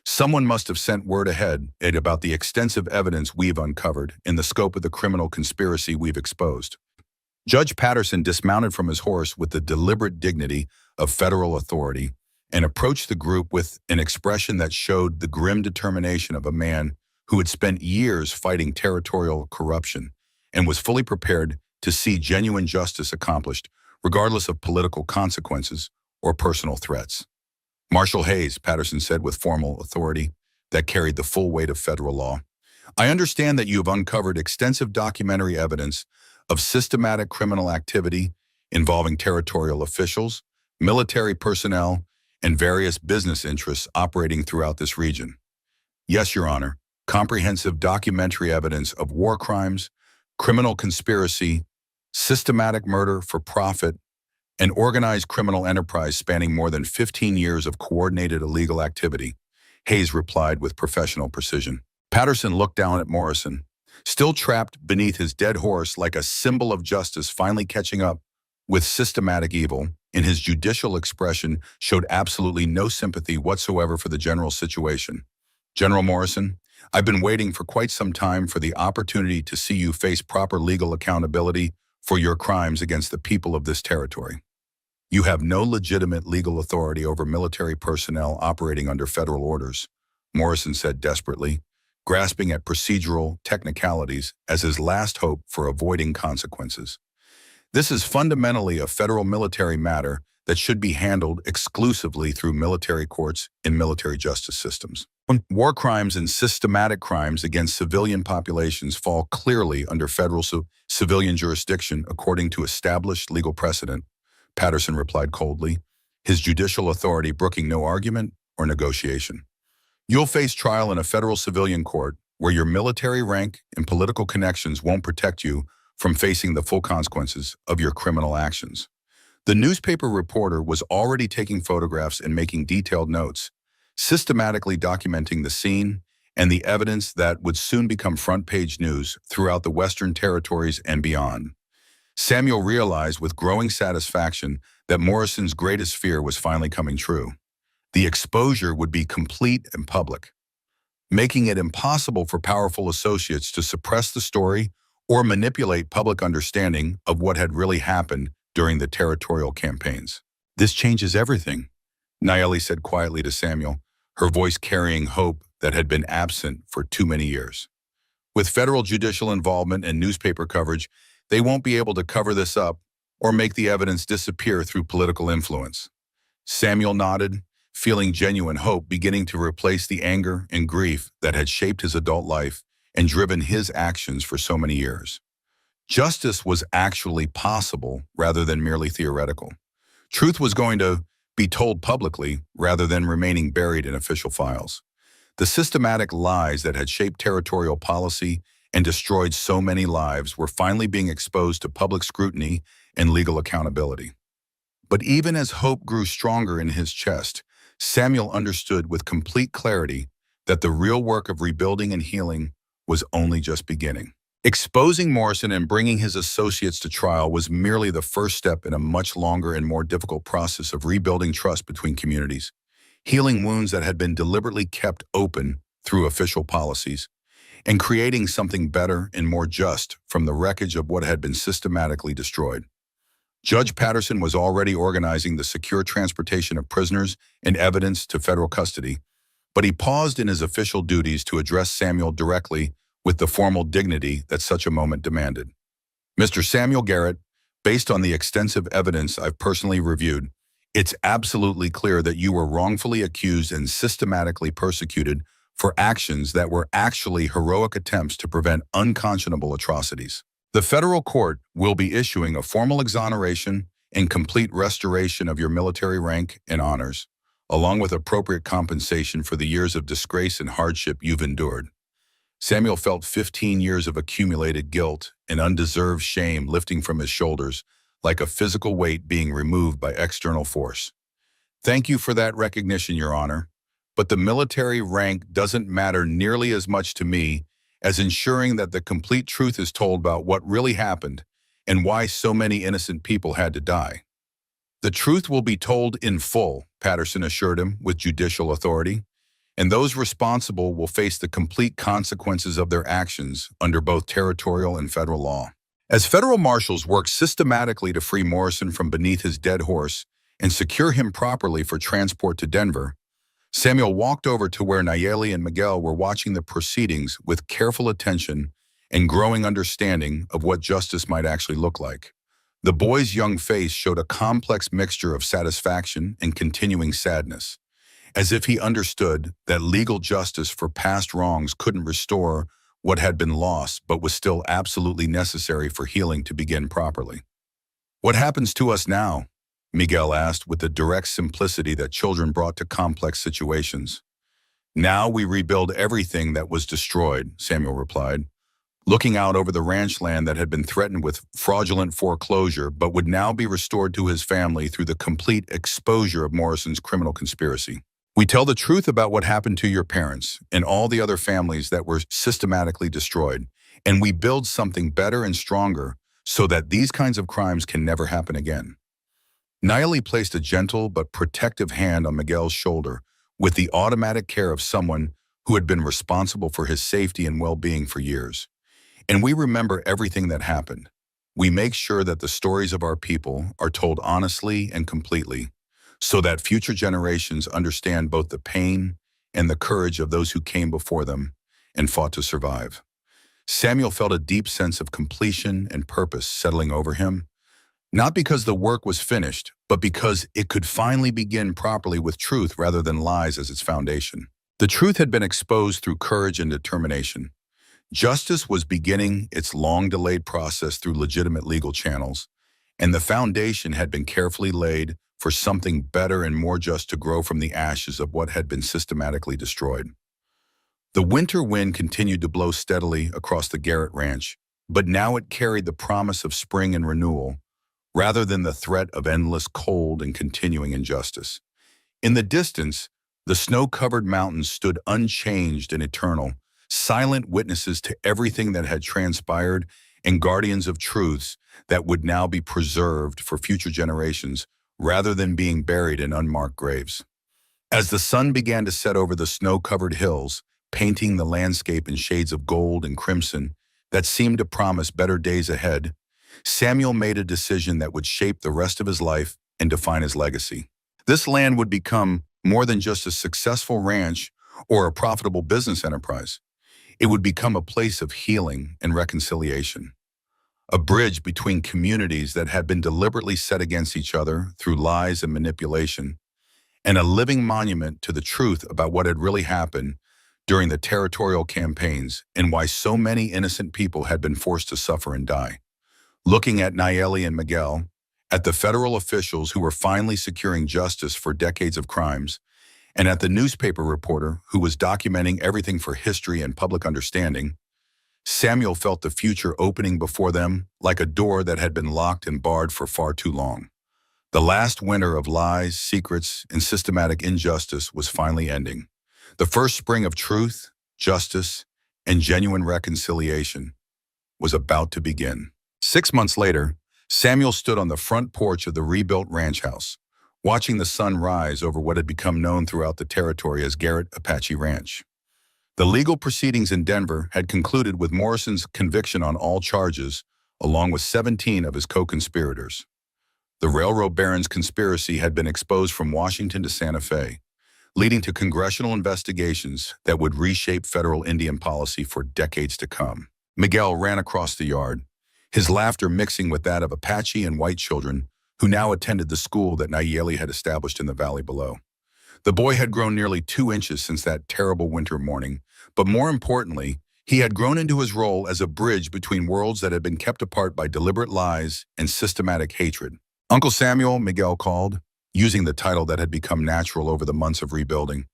"Someone must have sent word ahead about the extensive evidence we've uncovered and the scope of the criminal conspiracy we've exposed." Judge Patterson dismounted from his horse with the deliberate dignity of federal authority and approached the group with an expression that showed the grim determination of a man who had spent years fighting territorial corruption and was fully prepared to see genuine justice accomplished, regardless of political consequences or personal threats. "Marshal Hayes," Patterson said with formal authority that carried the full weight of federal law, "I understand that you have uncovered extensive documentary evidence of systematic criminal activity involving territorial officials, military personnel, and various business interests operating throughout this region." "Yes, Your Honor. Comprehensive documentary evidence of war crimes, criminal conspiracy, systematic murder for profit, and organized criminal enterprise spanning more than 15 years of coordinated illegal activity," Hayes replied with professional precision. Patterson looked down at Morrison, still trapped beneath his dead horse like a symbol of justice finally catching up with systematic evil, and his judicial expression showed absolutely no sympathy whatsoever for the general situation. "General Morrison, I've been waiting for quite some time for the opportunity to see you face proper legal accountability for your crimes against the people of this territory. You have no legitimate legal authority over military personnel operating under federal orders," Morrison said desperately, grasping at procedural technicalities as his last hope for avoiding consequences. "This is fundamentally a federal military matter that should be handled exclusively through military courts and military justice systems. War crimes and systematic crimes against civilian populations fall clearly under federal civilian jurisdiction according to established legal precedent," Patterson replied coldly, his judicial authority brooking no argument or negotiation. "You'll face trial in a federal civilian court where your military rank and political connections won't protect you from facing the full consequences of your criminal actions." The newspaper reporter was already taking photographs and making detailed notes, systematically documenting the scene and the evidence that would soon become front-page news throughout the Western territories and beyond. Samuel realized with growing satisfaction that Morrison's greatest fear was finally coming true. The exposure would be complete and public, making it impossible for powerful associates to suppress the story or manipulate public understanding of what had really happened during the territorial campaigns. "This changes everything," Nayeli said quietly to Samuel, her voice carrying hope that had been absent for too many years. "With federal judicial involvement and newspaper coverage, they won't be able to cover this up or make the evidence disappear through political influence." Samuel nodded, feeling genuine hope beginning to replace the anger and grief that had shaped his adult life and driven his actions for so many years. Justice was actually possible rather than merely theoretical. Truth was going to be told publicly rather than remaining buried in official files. The systematic lies that had shaped territorial policy and destroyed so many lives were finally being exposed to public scrutiny and legal accountability. But even as hope grew stronger in his chest, Samuel understood with complete clarity that the real work of rebuilding and healing was only just beginning. Exposing Morrison and bringing his associates to trial was merely the first step in a much longer and more difficult process of rebuilding trust between communities, healing wounds that had been deliberately kept open through official policies, and creating something better and more just from the wreckage of what had been systematically destroyed. Judge Patterson was already organizing the secure transportation of prisoners and evidence to federal custody, but he paused in his official duties to address Samuel directly with the formal dignity that such a moment demanded. "Mr. Samuel Garrett, based on the extensive evidence I've personally reviewed, it's absolutely clear that you were wrongfully accused and systematically persecuted for actions that were actually heroic attempts to prevent unconscionable atrocities. The federal court will be issuing a formal exoneration and complete restoration of your military rank and honors, along with appropriate compensation for the years of disgrace and hardship you've endured." Samuel felt 15 years of accumulated guilt and undeserved shame lifting from his shoulders like a physical weight being removed by external force. "Thank you for that recognition, Your Honor, but the military rank doesn't matter nearly as much to me as ensuring that the complete truth is told about what really happened and why so many innocent people had to die." "The truth will be told in full," Patterson assured him with judicial authority, "and those responsible will face the complete consequences of their actions under both territorial and federal law." As federal marshals worked systematically to free Morrison from beneath his dead horse and secure him properly for transport to Denver, Samuel walked over to where Nayeli and Miguel were watching the proceedings with careful attention and growing understanding of what justice might actually look like. The boy's young face showed a complex mixture of satisfaction and continuing sadness, as if he understood that legal justice for past wrongs couldn't restore what had been lost but was still absolutely necessary for healing to begin properly. "What happens to us now?" Miguel asked with the direct simplicity that children brought to complex situations. "Now we rebuild everything that was destroyed," Samuel replied, looking out over the ranch land that had been threatened with fraudulent foreclosure but would now be restored to his family through the complete exposure of Morrison's criminal conspiracy. "We tell the truth about what happened to your parents and all the other families that were systematically destroyed, and we build something better and stronger so that these kinds of crimes can never happen again." Nayeli placed a gentle but protective hand on Miguel's shoulder with the automatic care of someone who had been responsible for his safety and well-being for years. "And we remember everything that happened. We make sure that the stories of our people are told honestly and completely, so that future generations understand both the pain and the courage of those who came before them and fought to survive." Samuel felt a deep sense of completion and purpose settling over him, not because the work was finished, but because it could finally begin properly with truth rather than lies as its foundation. The truth had been exposed through courage and determination. Justice was beginning its long-delayed process through legitimate legal channels, and the foundation had been carefully laid for something better and more just to grow from the ashes of what had been systematically destroyed. The winter wind continued to blow steadily across the Garrett Ranch, but now it carried the promise of spring and renewal, rather than the threat of endless cold and continuing injustice. In the distance, the snow-covered mountains stood unchanged and eternal, silent witnesses to everything that had transpired and guardians of truths that would now be preserved for future generations rather than being buried in unmarked graves. As the sun began to set over the snow-covered hills, painting the landscape in shades of gold and crimson that seemed to promise better days ahead, Samuel made a decision that would shape the rest of his life and define his legacy. This land would become more than just a successful ranch or a profitable business enterprise. It would become a place of healing and reconciliation, a bridge between communities that had been deliberately set against each other through lies and manipulation, and a living monument to the truth about what had really happened during the territorial campaigns and why so many innocent people had been forced to suffer and die. Looking at Nayeli and Miguel, at the federal officials who were finally securing justice for decades of crimes, and at the newspaper reporter who was documenting everything for history and public understanding, Samuel felt the future opening before them like a door that had been locked and barred for far too long. The last winter of lies, secrets, and systematic injustice was finally ending. The first spring of truth, justice, and genuine reconciliation was about to begin. 6 months later, Samuel stood on the front porch of the rebuilt ranch house, watching the sun rise over what had become known throughout the territory as Garrett Apache Ranch. The legal proceedings in Denver had concluded with Morrison's conviction on all charges, along with 17 of his co-conspirators. The railroad barons' conspiracy had been exposed from Washington to Santa Fe, leading to congressional investigations that would reshape federal Indian policy for decades to come. Miguel ran across the yard, his laughter mixing with that of Apache and white children who now attended the school that Nayeli had established in the valley below. The boy had grown nearly 2 inches since that terrible winter morning, but more importantly, he had grown into his role as a bridge between worlds that had been kept apart by deliberate lies and systematic hatred. Uncle Samuel, Miguel called, using the title that had become natural over the months of rebuilding.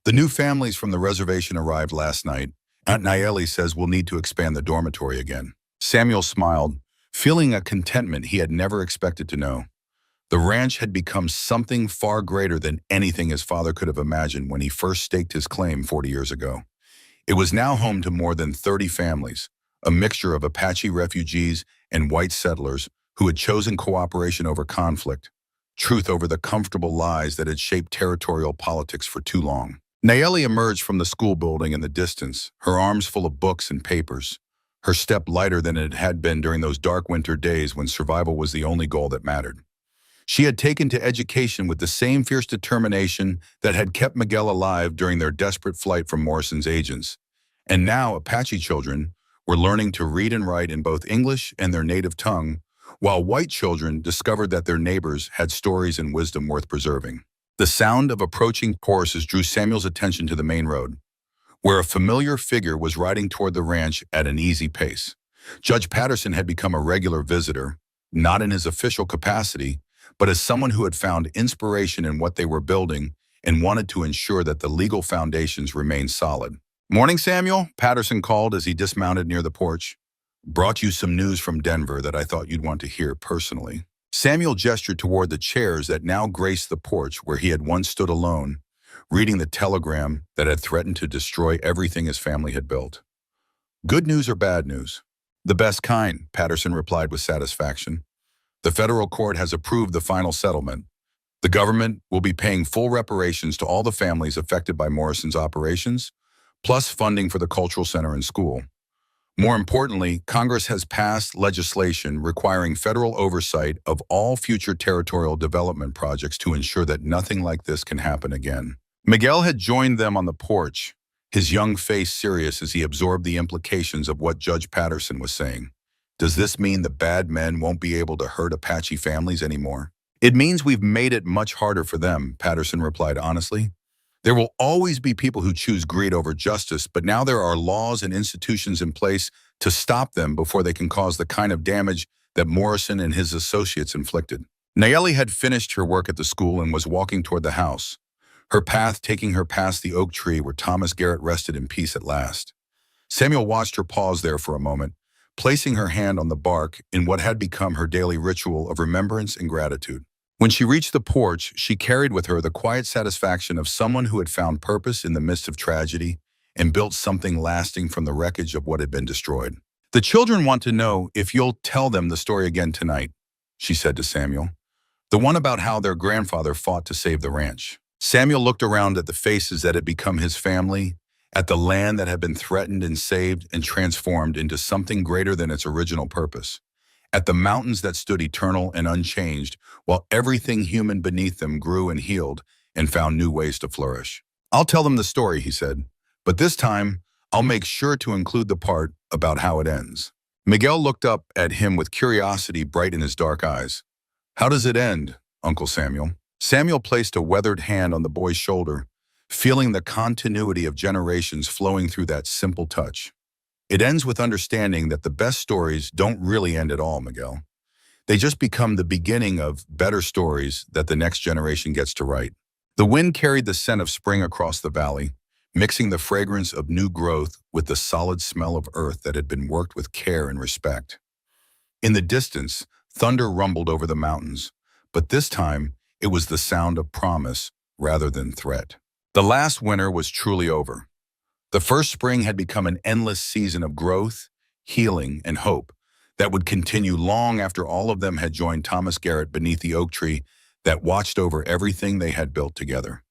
The new families from the reservation arrived last night. Aunt Nayeli says we'll need to expand the dormitory again. Samuel smiled, feeling a contentment he had never expected to know. The ranch had become something far greater than anything his father could have imagined when he first staked his claim 40 years ago. It was now home to more than 30 families, a mixture of Apache refugees and white settlers who had chosen cooperation over conflict, truth over the comfortable lies that had shaped territorial politics for too long. Nayeli emerged from the school building in the distance, her arms full of books and papers, her step lighter than it had been during those dark winter days when survival was the only goal that mattered. She had taken to education with the same fierce determination that had kept Miguel alive during their desperate flight from Morrison's agents. And now Apache children were learning to read and write in both English and their native tongue, while white children discovered that their neighbors had stories and wisdom worth preserving. The sound of approaching horses drew Samuel's attention to the main road, where a familiar figure was riding toward the ranch at an easy pace. Judge Patterson had become a regular visitor, not in his official capacity, but as someone who had found inspiration in what they were building and wanted to ensure that the legal foundations remained solid. "Morning, Samuel," Patterson called as he dismounted near the porch. "Brought you some news from Denver that I thought you'd want to hear personally." Samuel gestured toward the chairs that now graced the porch where he had once stood alone, reading the telegram that had threatened to destroy everything his family had built. "Good news or bad news?" "The best kind," Patterson replied with satisfaction. "The federal court has approved the final settlement. The government will be paying full reparations to all the families affected by Morrison's operations, plus funding for the cultural center and school. More importantly, Congress has passed legislation requiring federal oversight of all future territorial development projects to ensure that nothing like this can happen again." Miguel had joined them on the porch, his young face serious as he absorbed the implications of what Judge Patterson was saying. "Does this mean the bad men won't be able to hurt Apache families anymore?" "It means we've made it much harder for them," Patterson replied honestly. "There will always be people who choose greed over justice, but now there are laws and institutions in place to stop them before they can cause the kind of damage that Morrison and his associates inflicted." Nayeli had finished her work at the school and was walking toward the house, her path taking her past the oak tree where Thomas Garrett rested in peace at last. Samuel watched her pause there for a moment, placing her hand on the bark in what had become her daily ritual of remembrance and gratitude. When she reached the porch, she carried with her the quiet satisfaction of someone who had found purpose in the midst of tragedy and built something lasting from the wreckage of what had been destroyed. "The children want to know if you'll tell them the story again tonight," she said to Samuel. The one about how their grandfather fought to save the ranch. Samuel looked around at the faces that had become his family, at the land that had been threatened and saved and transformed into something greater than its original purpose, at the mountains that stood eternal and unchanged, while everything human beneath them grew and healed and found new ways to flourish. "I'll tell them the story," he said, "but this time I'll make sure to include the part about how it ends." Miguel looked up at him with curiosity bright in his dark eyes. "How does it end, Uncle Samuel?" Samuel placed a weathered hand on the boy's shoulder, feeling the continuity of generations flowing through that simple touch. "It ends with understanding that the best stories don't really end at all, Miguel. They just become the beginning of better stories that the next generation gets to write." The wind carried the scent of spring across the valley, mixing the fragrance of new growth with the solid smell of earth that had been worked with care and respect. In the distance, thunder rumbled over the mountains, but this time it was the sound of promise rather than threat. The last winter was truly over. The first spring had become an endless season of growth, healing, and hope that would continue long after all of them had joined Thomas Garrett beneath the oak tree that watched over everything they had built together.